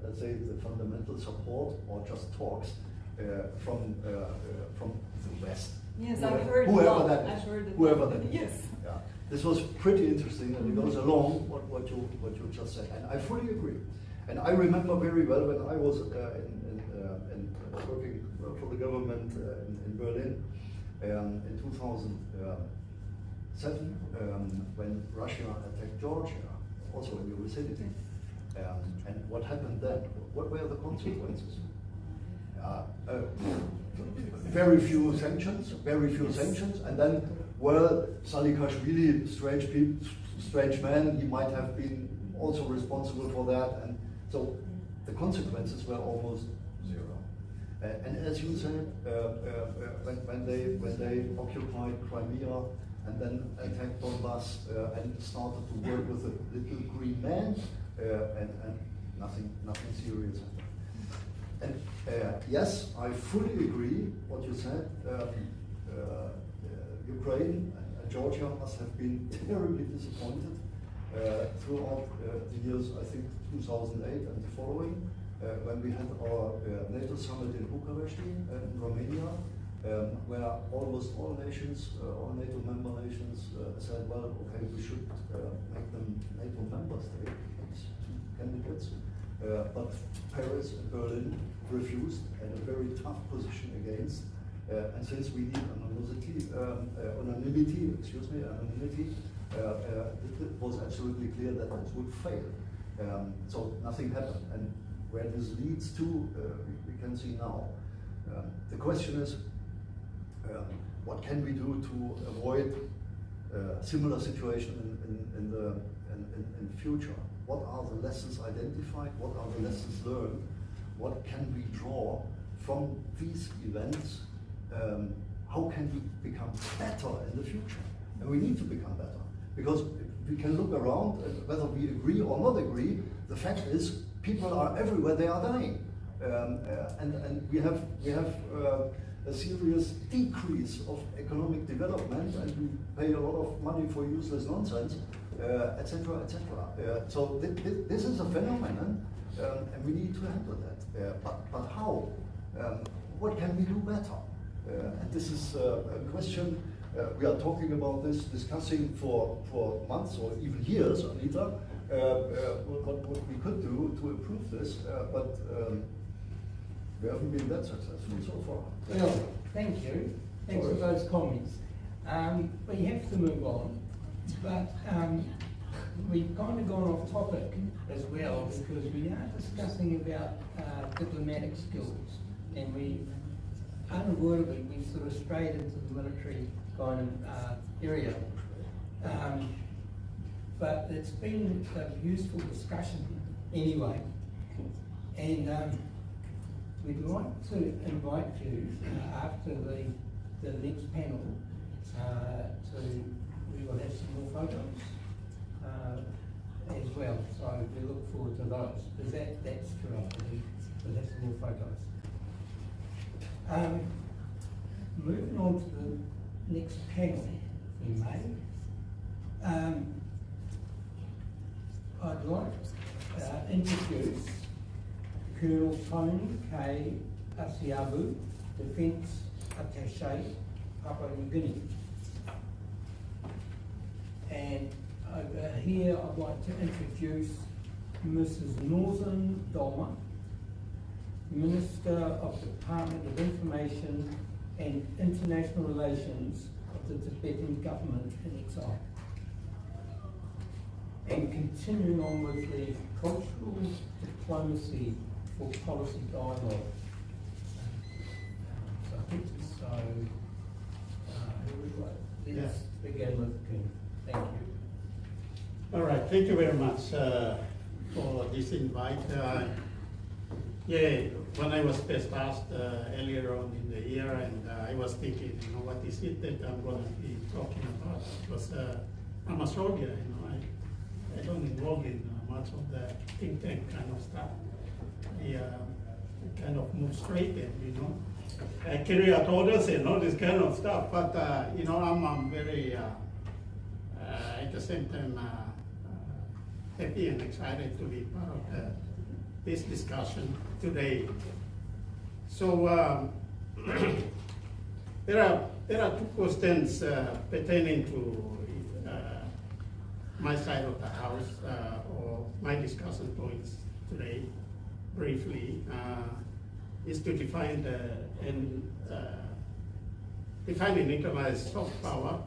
let's say, the fundamental support or just talks from the West. Yes, whoever, I've heard whoever that. that is. I've heard it. Whoever that is. Yes. Yeah. This was pretty interesting, and it goes along what you just said, and I fully agree. And I remember very well when I was working for the government in Berlin in 2007 when Russia attacked Georgia, also in your vicinity. And what happened then? What were the consequences? Very few sanctions, and then, well, Saakashvili, strange man, he might have been also responsible for that, and so the consequences were almost zero. And as you said, when they occupied Crimea and then attacked Donbass and started to work with the little green man, and nothing serious happened. And yes, I fully agree what you said. Ukraine and Georgia must have been terribly disappointed throughout the years, I think 2008 and the following, when we had our NATO summit in Bucharest in Romania, where almost all nations, all NATO member nations said, well, okay, we should make them NATO members, these two candidates. But Paris and Berlin refused, and a very tough position against. And since we need anonymity, it was absolutely clear that it would fail. So nothing happened. And where this leads to, we can see now. The question is, what can we do to avoid similar situation in the future? What are the lessons identified? What are the lessons learned? What can we draw from these events? How can we become better in the future? And we need to become better, because we can look around, whether we agree or not agree, the fact is people are everywhere, they are dying. And we have a serious decrease of economic development, and we pay a lot of money for useless nonsense, etc., etc. So this is a phenomenon, and we need to handle that. But how? What can we do better? And this is a question we are talking about this, discussing for months or even years, Anita, what we could do to improve this. But We haven't been that successful so far. Well, thank you. Thanks for those comments. We have to move on, but we've kind of gone off topic as well because we are discussing about diplomatic skills, and we unavoidably we sort of strayed into the military kind of area. But it's been a useful discussion anyway, and we'd like to invite you after the next panel we will have some more photos as well, so we look forward to those, because that's true, I believe, we'll have some more photos. Moving on to the next panel, if we may. I'd like to introduce Colonel Tony K. Asiabu, Defence Attaché, Papua New Guinea. And over here I'd like to introduce Mrs. Northern Dolma, Minister of Department of Information and International Relations of the Tibetan Government in Exile. And continuing on with the cultural diplomacy for policy dialogue. Let's begin with King. Thank you. All right, thank you very much for this invite. When I was first asked earlier on in the year, and I was thinking, what is it that I'm going to be talking about? Because I'm a soldier, I don't involve in much of the think tank kind of stuff. I kind of move straight and, I carry out orders and all this kind of stuff. But, I'm very, at the same time, happy and excited to be part of this discussion today. So, there are two questions pertaining to my side of the house, or my discussion points today, briefly, is to define and internalize soft power,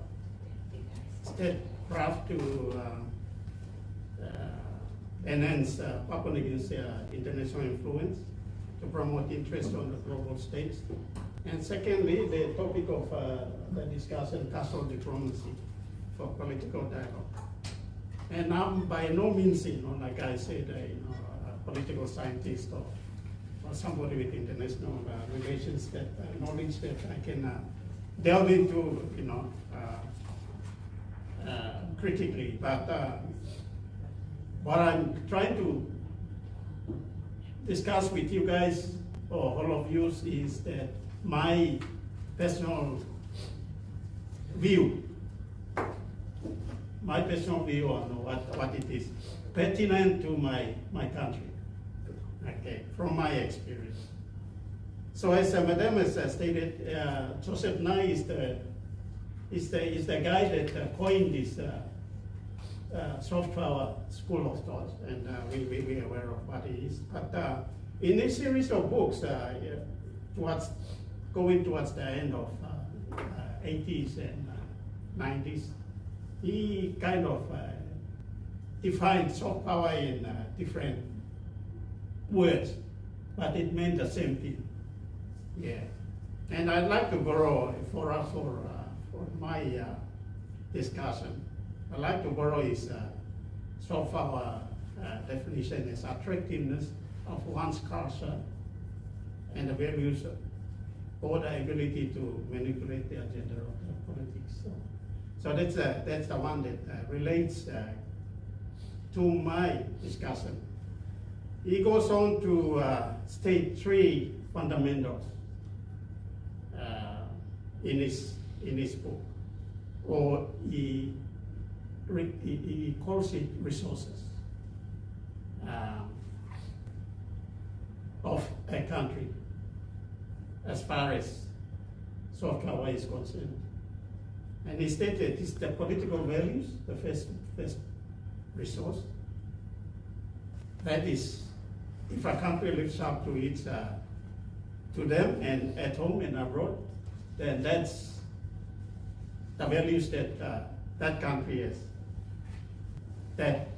statecraft to enhance Papua New Guinea's international influence, to promote interest on the global stage, and secondly, the topic of the discussion, castle diplomacy for political dialogue. And I'm by no means, like I said, a political scientist or somebody with international relations that knowledge that I can delve into, critically. But what I'm trying to discuss with you guys, or all of you, is that my personal view on what it is pertinent to my country, okay, from my experience. So as Madam has stated, Joseph Nye is the guy that coined this soft power school of thought, and we are aware of what it is. But in this series of books, going towards the end of 80s and 90s, he kind of defined soft power in different words, but it meant the same thing. Yeah, and I'd like to borrow for my discussion. I'd like to borrow his soft power definition as attractiveness of one's culture and the values or the ability to manipulate the agenda of the politics. So that's the one that relates to my discussion. He goes on to state three fundamentals in his book, or he calls it resources of a country as far as soft power is concerned. And he stated it's the political values, the first resource. That is, if a country lives up to its to them and at home and abroad, then that's the values that that country has, that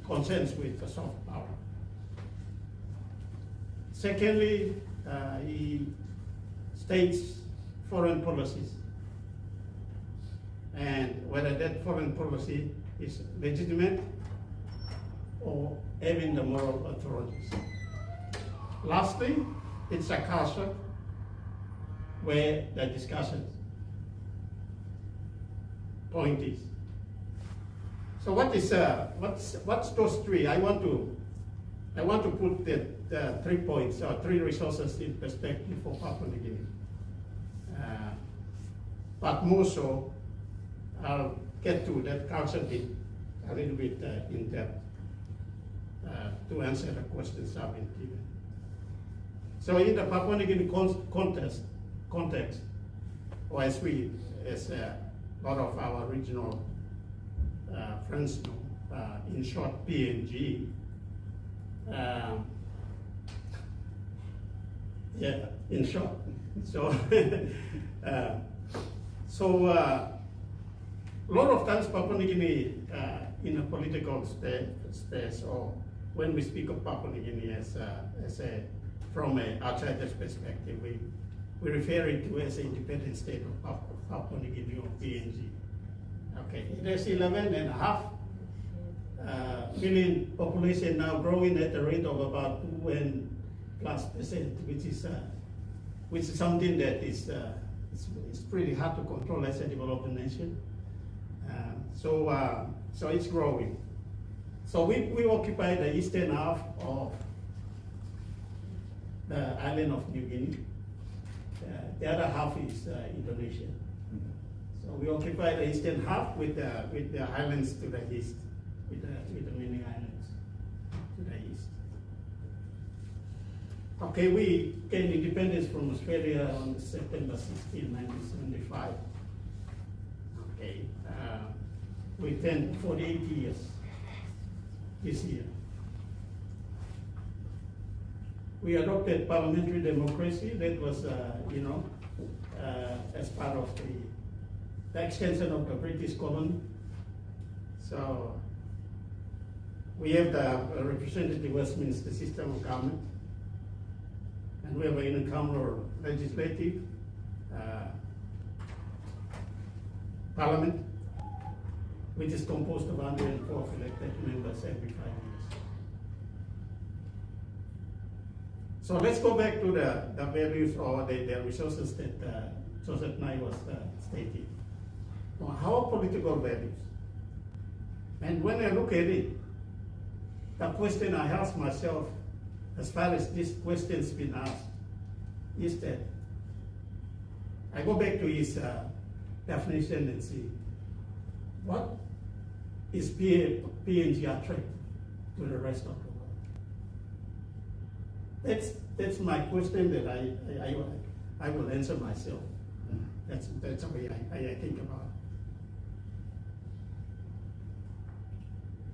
concerns with the soft power. Secondly, he states foreign policies, and whether that foreign policy is legitimate or having the moral authorities. Lastly, it's a culture where the discussion point is. So what's those three? I want to put the 3 points or 3 resources in perspective for Papua New Guinea. But more so, I'll get to that culture bit a little bit in depth to answer the questions I've been given. So in the Papua New Guinea context, or as a lot of our regional friends know, in short PNG, yeah, in short. So, a lot of times Papua New Guinea in a political space, or when we speak of Papua New Guinea from an outsider's perspective, we refer it to as an independent state of Papua New Guinea, or PNG. Okay, it has 11.5 million population now, growing at a rate of about 2+%, which is something that is it's pretty hard to control as a developing nation. So it's growing. So we occupy the eastern half of the island of New Guinea. The other half is Indonesia. So we occupy the eastern half with the islands to the east, with the many islands to the east. Okay, we gained independence from Australia on September 16, 1975. Okay, we turned 48 years this year. We adopted parliamentary democracy. That was, as part of the extension of the British colony. So we have the representative Westminster system of government, and we have an in-camera legislative parliament, which is composed of 104 elected members every 5 years. So let's go back to the values or the resources that Joseph Nye was stating. Our political values. And when I look at it, the question I ask myself, as far as this question's been asked, is that I go back to his definition and see what is PNG attractive to the rest of the world. That's my question that I will answer myself. That's the way I think about it.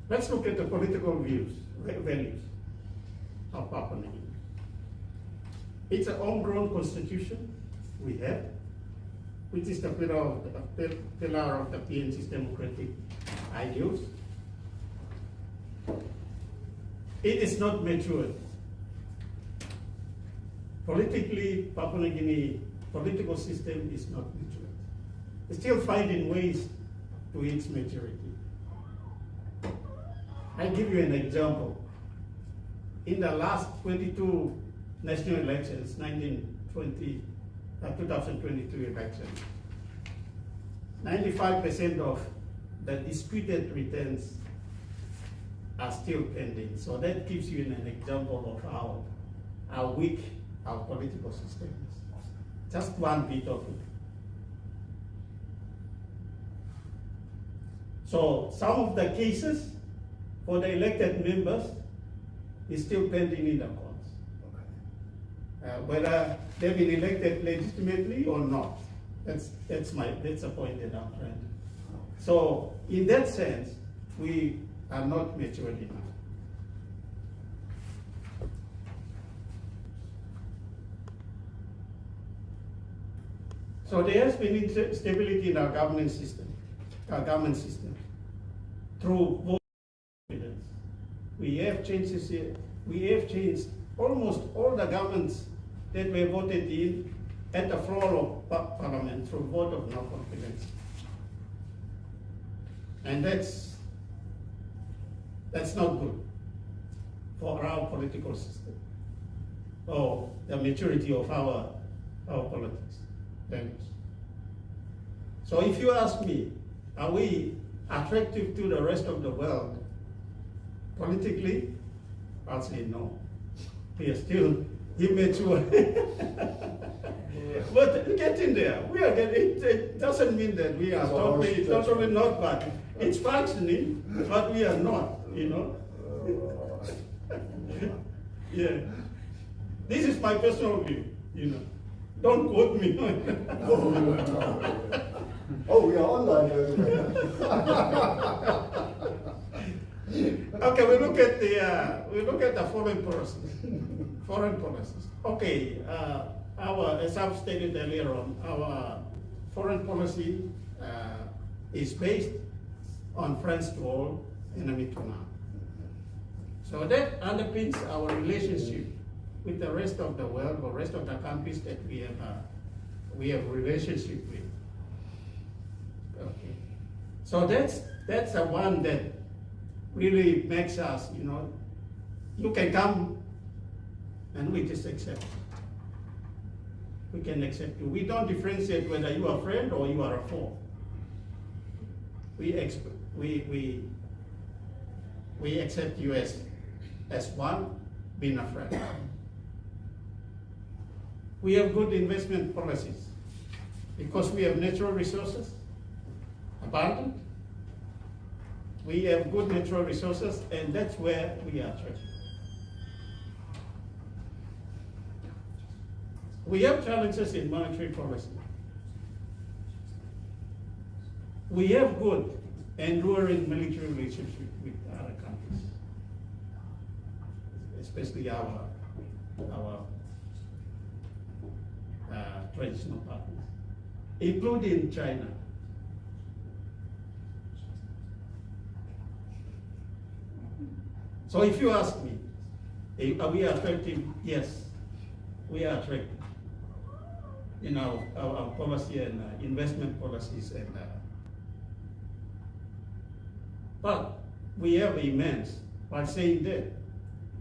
Let's look at the political values of Papua New Guinea. It's a homegrown constitution we have, which is the pillar of the PNG's democratic ideals. It is not matured. Politically, Papua New Guinea political system is not matured. It's still finding ways to its maturity. I'll give you an example. In the last 22 national elections, 2022 elections, 95% of the disputed returns are still pending. So that gives you an example of how weak our political system is. Just one bit of it. So some of the cases for the elected members is still pending in the courts. Okay. Whether they've been elected legitimately or not. That's the point that I'm trying to. So in that sense, we are not matured enough. So there has been stability in our government system, through vote confidence. We have changes here. We have changed almost all the governments that were voted in at the floor of parliament through vote of no confidence. And that's not good for our political system or the maturity of our politics. Thanks. So if you ask me, are we attractive to the rest of the world politically? I'll say no. We are still immature. But getting there, we are getting. It doesn't mean that we are totally not bad. It's functioning, but we are not. You know. Yeah. This is my personal view. You know. Don't quote me. Oh, we are online. Okay, we look at the foreign policies. Foreign policies. Okay, as I've stated earlier on, our foreign policy is based on friends to all, enemy to none. So that underpins our relationship with the rest of the world or rest of the countries that we have relationship with. Okay, so that's the one that really makes us, you know, you can come and we just accept. We can accept you. We don't differentiate whether you are a friend or you are a foe. We accept you as one, being a friend. We have good investment policies because we have natural resources, abundant. We have good natural resources, and that's where we are attracted. We have challenges in monetary policy. We have good enduring military relationship with other countries, especially our traditional partners, including China. So if you ask me, are we attractive? Yes, we are attractive. In our policy and investment policies, but we have immense. By saying that,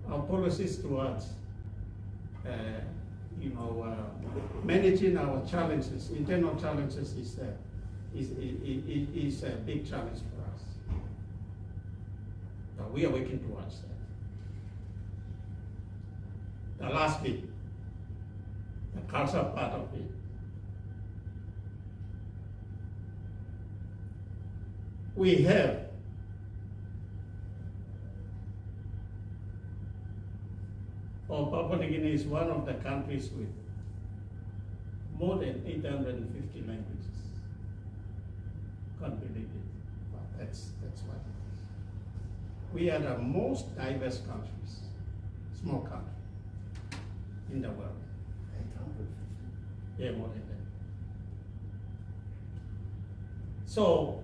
our policies towards, managing our challenges, internal challenges, is a big challenge for us. But we are working towards that. The last bit, the cultural part of it. We have Papua New Guinea is one of the countries with more than 850 languages. Can't believe it, but that's what it is. We are the most diverse countries, small country in the world. 850. Yeah, more than that. So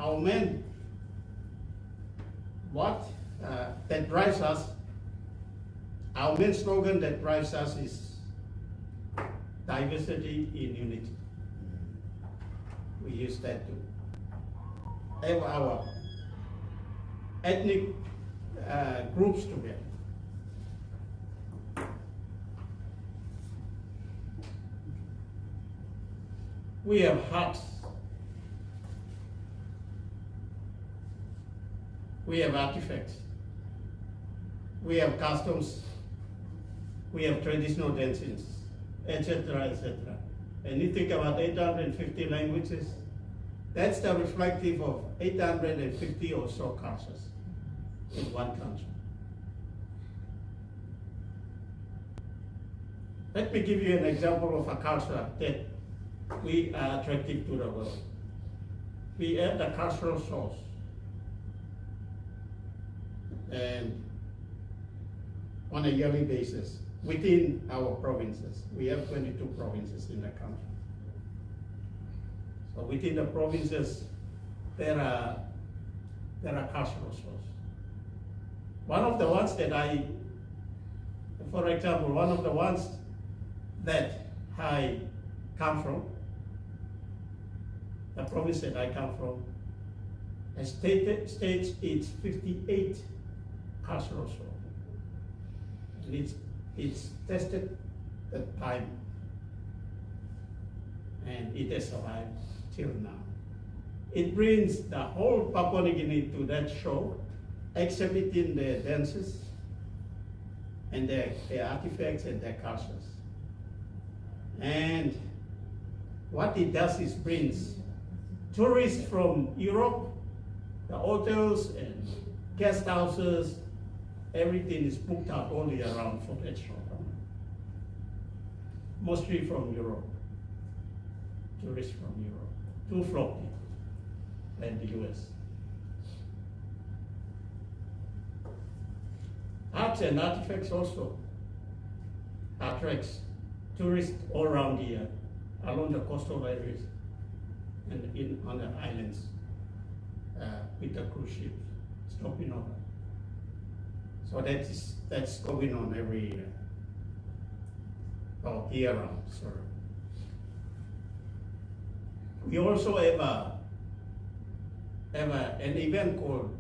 our main that drives us, our main slogan that drives us is diversity in unity. We use that to have our ethnic groups together. We have hearts. We have artifacts. We have customs. We have traditional dances, etc., etc. And you think about 850 languages, that's the reflective of 850 or so cultures in one country. Let me give you an example of a culture that we are attractive to the world. We have the cultural source. And on a yearly basis, within our provinces. We have 22 provinces in the country. So within the provinces, there are cultural sources. One of the ones that for example, one of the ones that I come from, the province that I come from, has states its 58 cultural sources. And it's tested the time, and it has survived till now. It brings the whole Papua New Guinea to that show, exhibiting their dances and their artifacts and their cultures. And what it does is brings tourists from Europe, the hotels and guest houses, everything is booked out only around Fort Edgecombe. Mostly from Europe, tourists from Europe, to Florida and the US. Arts and artifacts also attracts tourists all around here, along the coastal areas and on the islands with the cruise ships stopping over. So that's going on every year, or year round, sorry. We also have an event called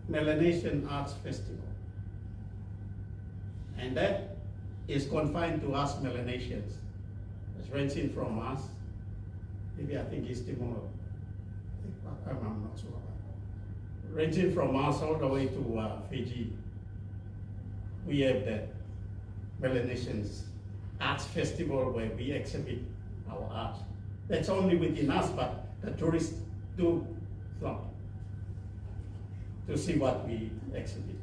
Melanesian Arts Festival. And that is confined to us Melanesians. It's ranging from us, maybe I think East Timor, I'm not sure. Ranging from us all the way to Fiji. We have that Melanesian Arts Festival where we exhibit our art. That's only within us, but the tourists do flock to see what we exhibit.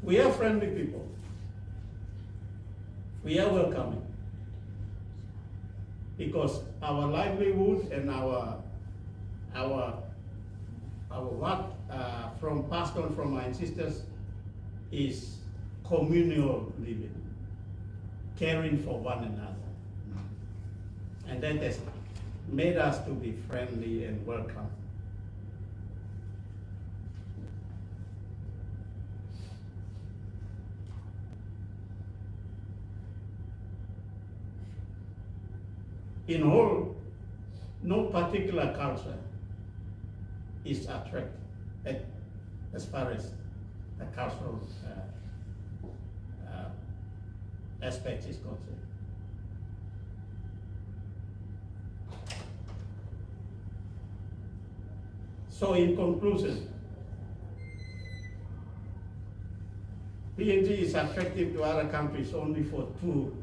We are friendly people. We are welcoming. Because our livelihood and our what from passed on from our ancestors is communal living, caring for one another. And that has made us to be friendly and welcome. In all, no particular culture is attractive as far as the cultural aspect is concerned. So in conclusion, PNG is attractive to other countries only for two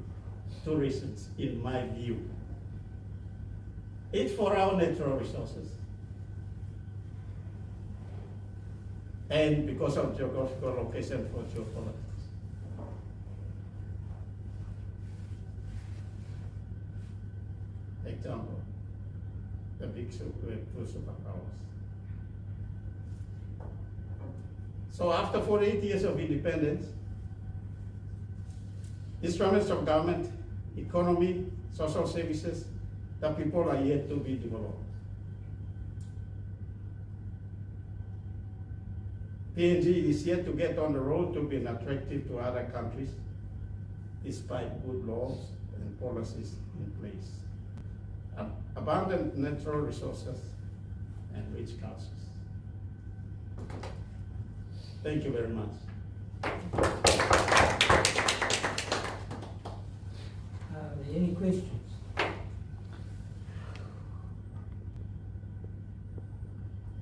reasons, in my view. It's for our natural resources, and because of geographical location for geopolitics. Example, the big two superpowers. So after 48 years of independence, instruments of government, economy, social services, the people are yet to be developed. PNG is yet to get on the road to being attractive to other countries, despite good laws and policies in place, abundant natural resources, and rich cultures. Thank you very much. Are there any questions?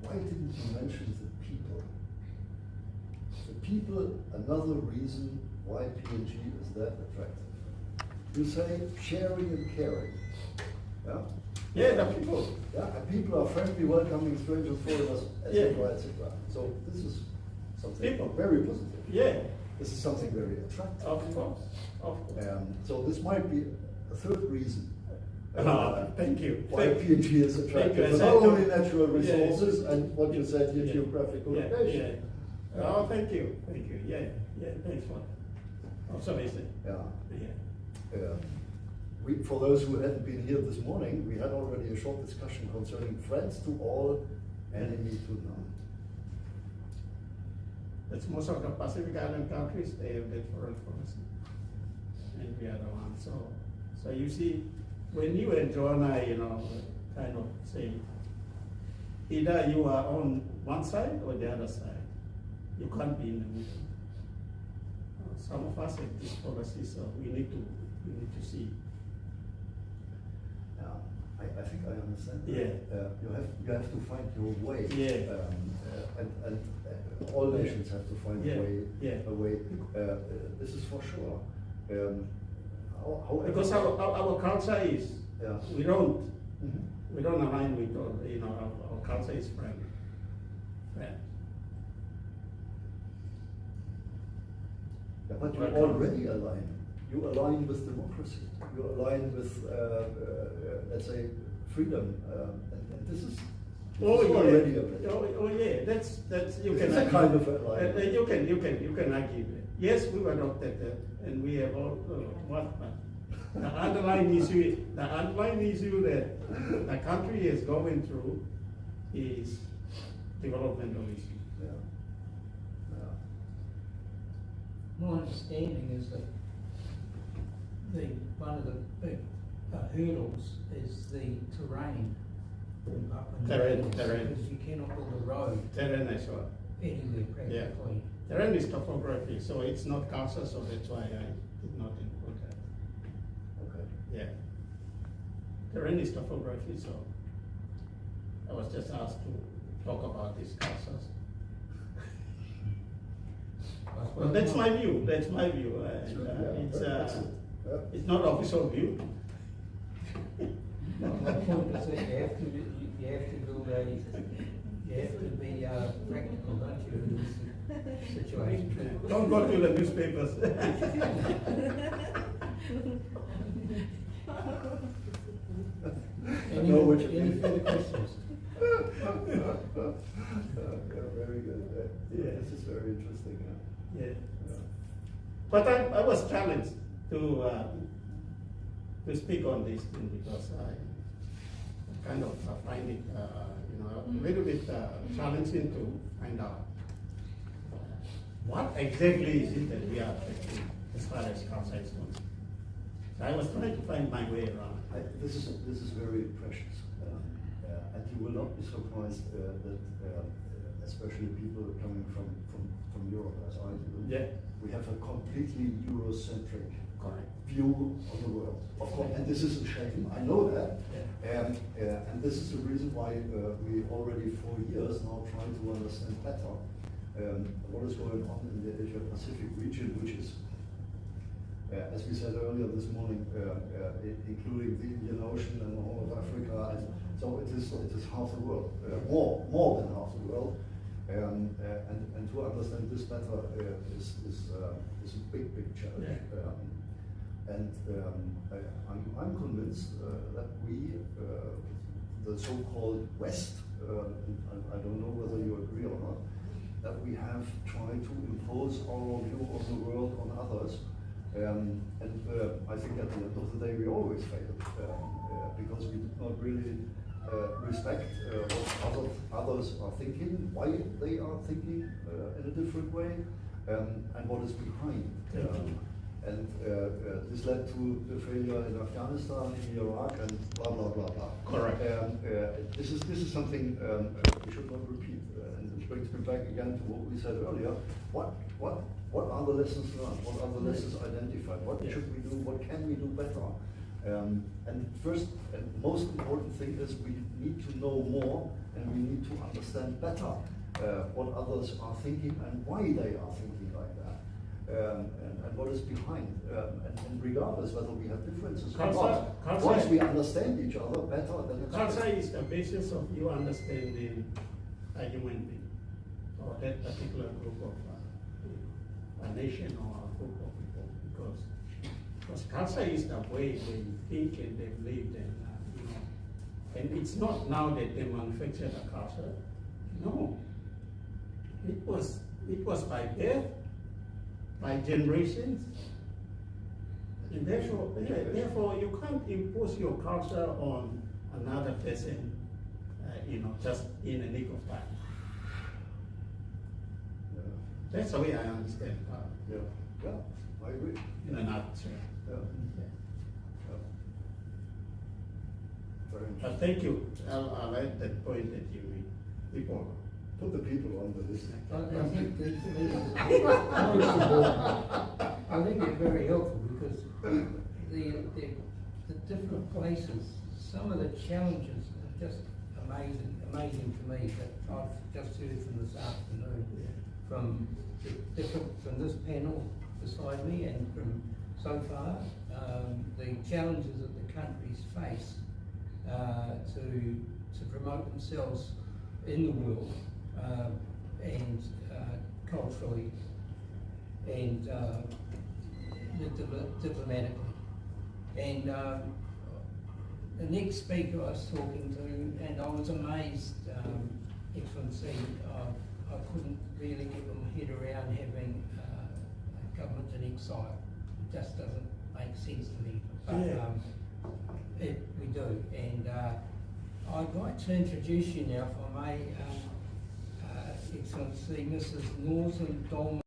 Why didn't you mention the people? The people, another reason why PNG is that attractive. You say sharing and caring. Yeah? Yeah, the people. Yeah, and people are friendly, welcoming strangers, foreigners, etc., etc. So this is something very positive. Yeah. This is something very attractive. Of course. So this might be a third reason. Thank you. Why PNG is attractive. Not only natural resources and what you said, your geographical location. Oh, thank you. Yeah, thanks for observation. Yeah. Yeah. For those who hadn't been here this morning, we had already a short discussion concerning friends to all, enemy to none. That's most of the Pacific Island countries, they have that foreign policy. And we are the one. So you see, when you and Joanna, kind of say, either you are on one side or the other side. You can't be in the middle. Some of us have this policy, so we need to see. I think I understand. Yeah. You have to find your way. Yeah. And all nations have to find a way. This is for sure. Because our culture is we don't align with our culture is friend. Yeah, but you already align. You align with democracy. You align with, let's say, freedom. And this is already a bit. Oh yeah, that's you This can is a kind of alignment. you can argue that. Yes, we were adopted and we have all what. The underlying issue that the country is going through is developmental issue. My understanding is that one of the big hurdles is the terrain. Terrain. Because you cannot build a road Terrain as well. anywhere practically. Terrain is topography, so it's not culture, so that's why I did not include that. Okay. Yeah. Terrain is topography, so I was just asked to talk about these cultures. Well, that's my view. That's my view. It's not official view. My point is that you have to be practical, don't you, in this situation? Don't go to the newspapers. Any further questions? Very good. This is very interesting. Yeah. But I was challenged to speak on this thing because I kind of find it a little bit challenging to find out what exactly is it that we are affecting as far as culture is concerned. So I was trying to find my way around. This is very precious, and you will not be surprised that especially people coming from Europe, as I do, we have a completely Eurocentric view of the world. Of course, and this is a shame, I know that. And this is the reason why we already for years now try to understand better what is going on in the Asia-Pacific region, which is, as we said earlier this morning, including the Indian Ocean and the Horn of Africa. And so it is half the world, more than half the world. And to understand this better is a big challenge. I'm convinced that we, the so-called West, I don't know whether you agree or not, that we have tried to impose our view of the world on others. I think at the end of the day we always failed because we did not really respect what others are thinking, why they are thinking in a different way, and what is behind. This led to the failure in Afghanistan, in Iraq, and blah blah blah blah. Correct. This is something we should not repeat, and it brings me back again to what we said earlier. What are the lessons learned? What are the lessons identified? What should we do? What can we do better? And first and most important thing is we need to know more, and we need to understand better what others are thinking and why they are thinking like that, and what is behind. And regardless whether we have differences or not, once we understand each other better, then it's culture is the basis of you understanding a human being or that particular group of a nation or a group of people, because culture is the way they think and they live, and it's not now that they manufacture the culture. No, it was by birth, by generations. And therefore you can't impose your culture on another person, just in a nick of time. Yeah. That's the way I understand, Yeah. Yeah. I agree. in a nutshell. Yeah. Yeah. Yeah. Very But interesting. thank you. I like that point that you made. People. Put the people on the list. I think these meetings, I think they're very helpful because the different places, some of the challenges are just amazing to me that I've just heard from this afternoon, from from this panel beside me and from so far, the challenges that the countries face to promote themselves in the world and culturally and diplomatically. And the next speaker I was talking to, and I was amazed, Excellency, I couldn't really get my head around having a government in exile. It just doesn't make sense to me. But we do. And I'd like to introduce you now, if I may, Excellency, Mrs. Norton Dolman.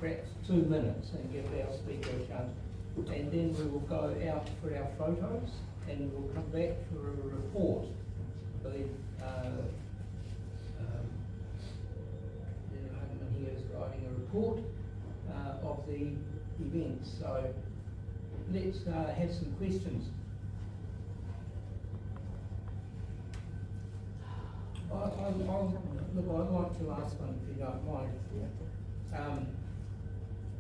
perhaps 2 minutes and give our speaker a chance. And then we will go out for our photos and we'll come back for a report. I believe the gentleman here is writing a report of the event. So let's have some questions. Look, I'd like to ask one if you don't mind.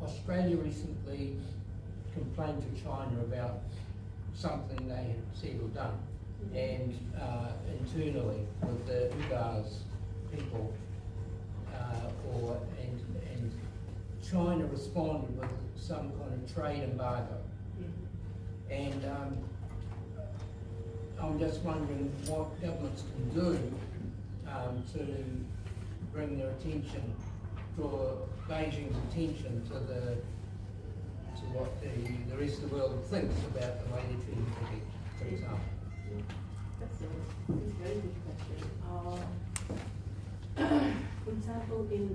Australia recently complained to China about something they had said or done, and internally with the Uyghurs people, and China responded with some kind of trade embargo, and I'm just wondering what governments can do to bring their attention, draw Beijing's attention to what the rest of the world thinks about the way they're treating Tibet, for example. That's a very good question. For example, in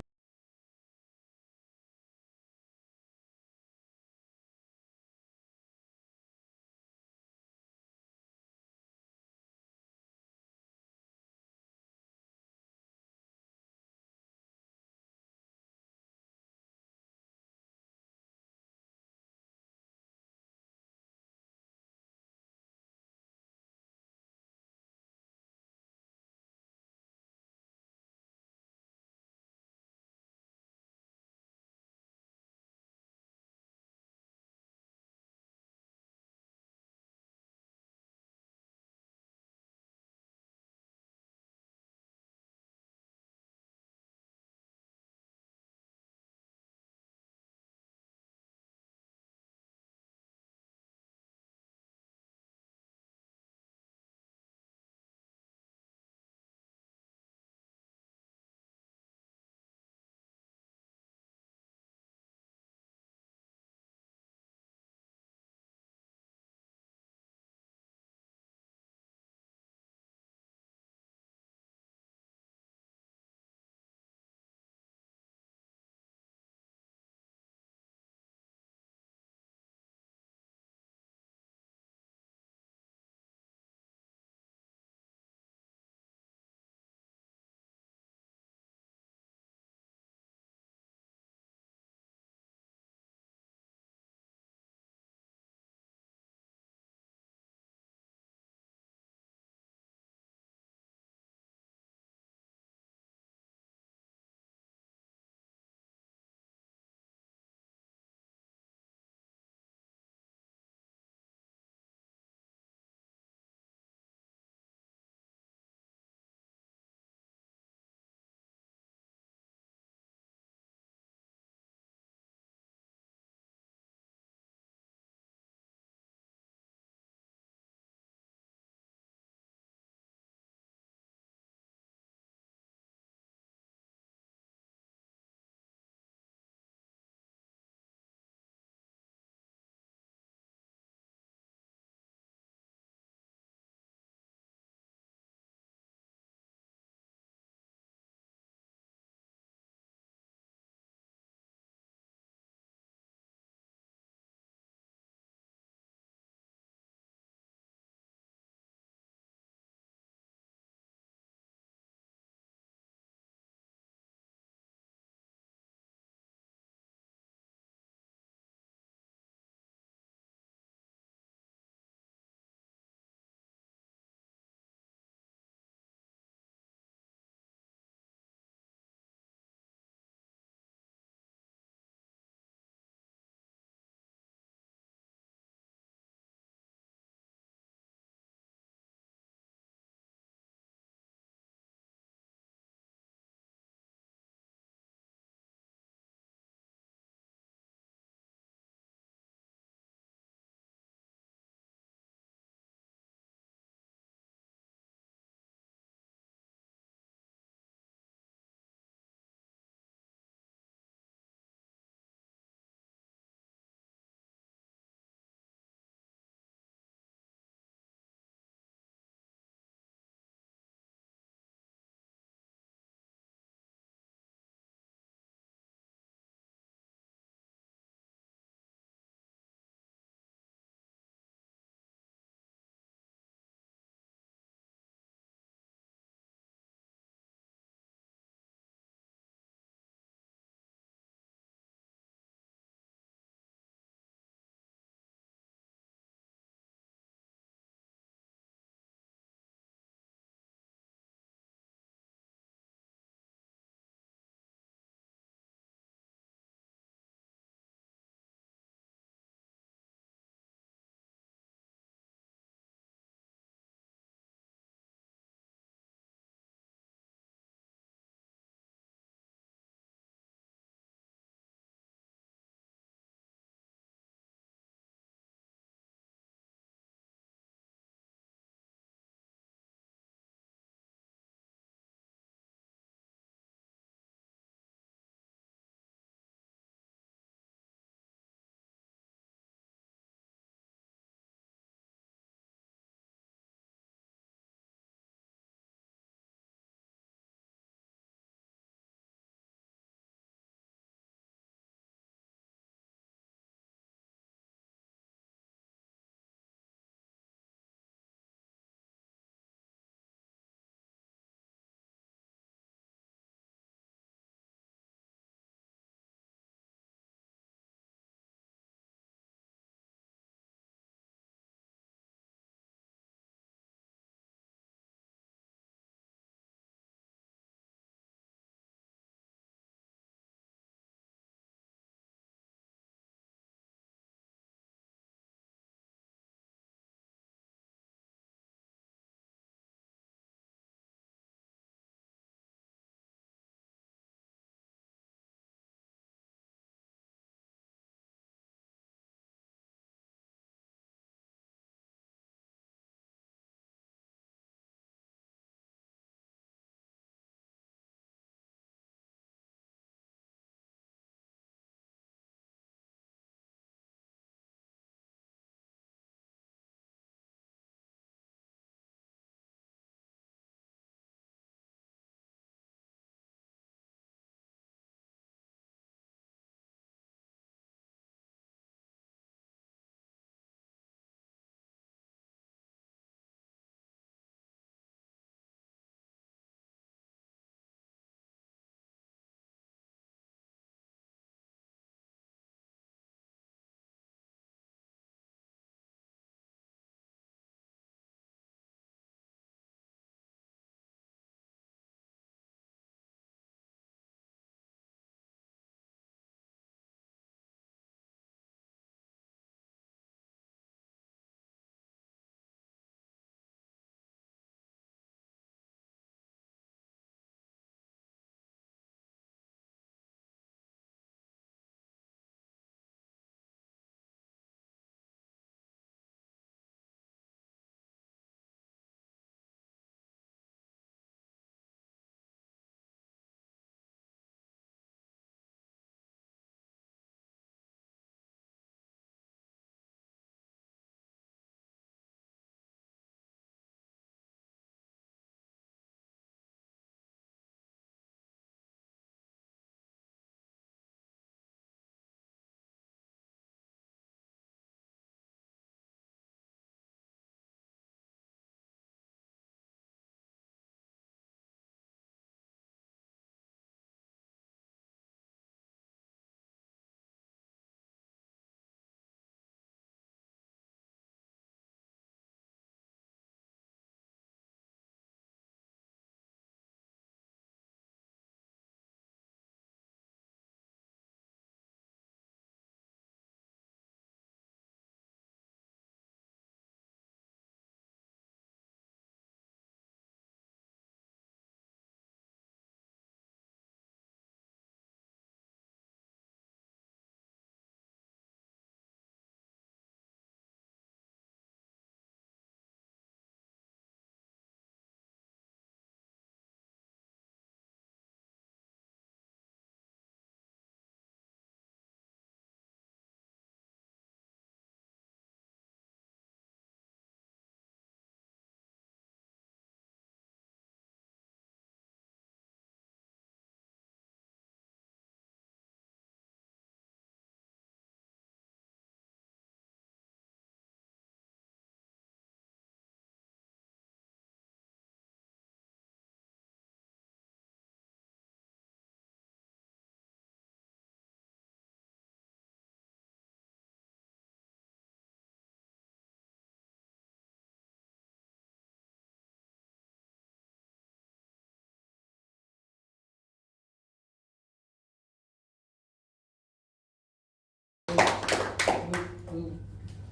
we'll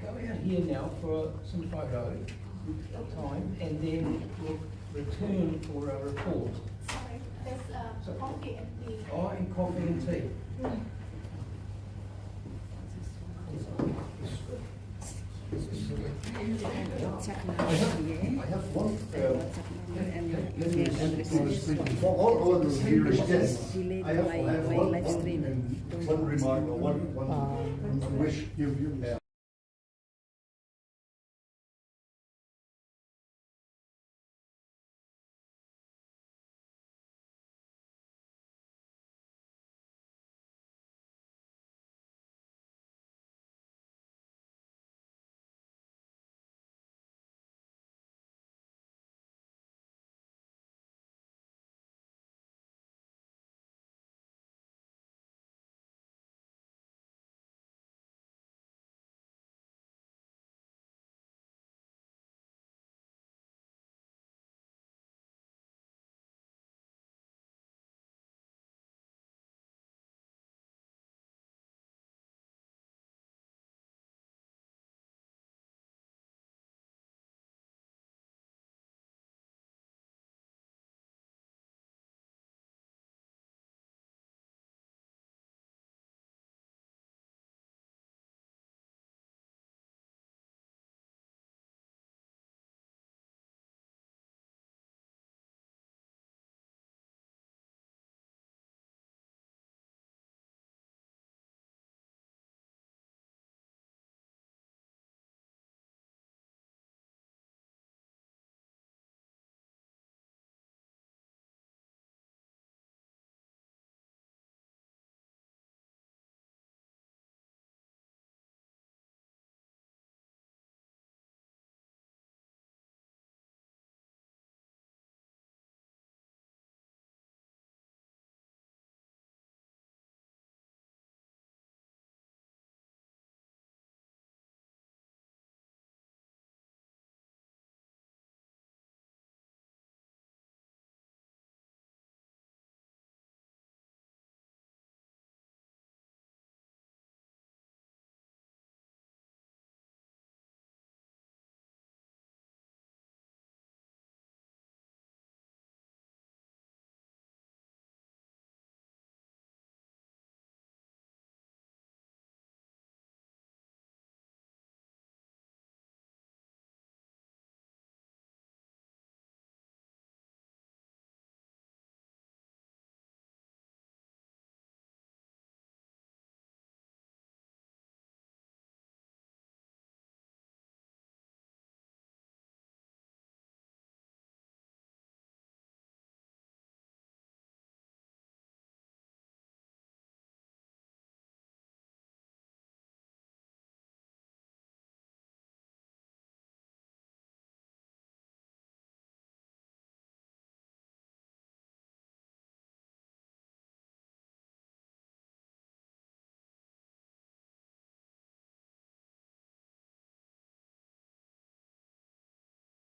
go out here now for some photo time, and then we'll return for a report. Sorry, there's coffee and tea. Oh, and coffee and tea. I have one and your address. for all the viewers. Yes, Relate I have my live stream. one remark or one wish.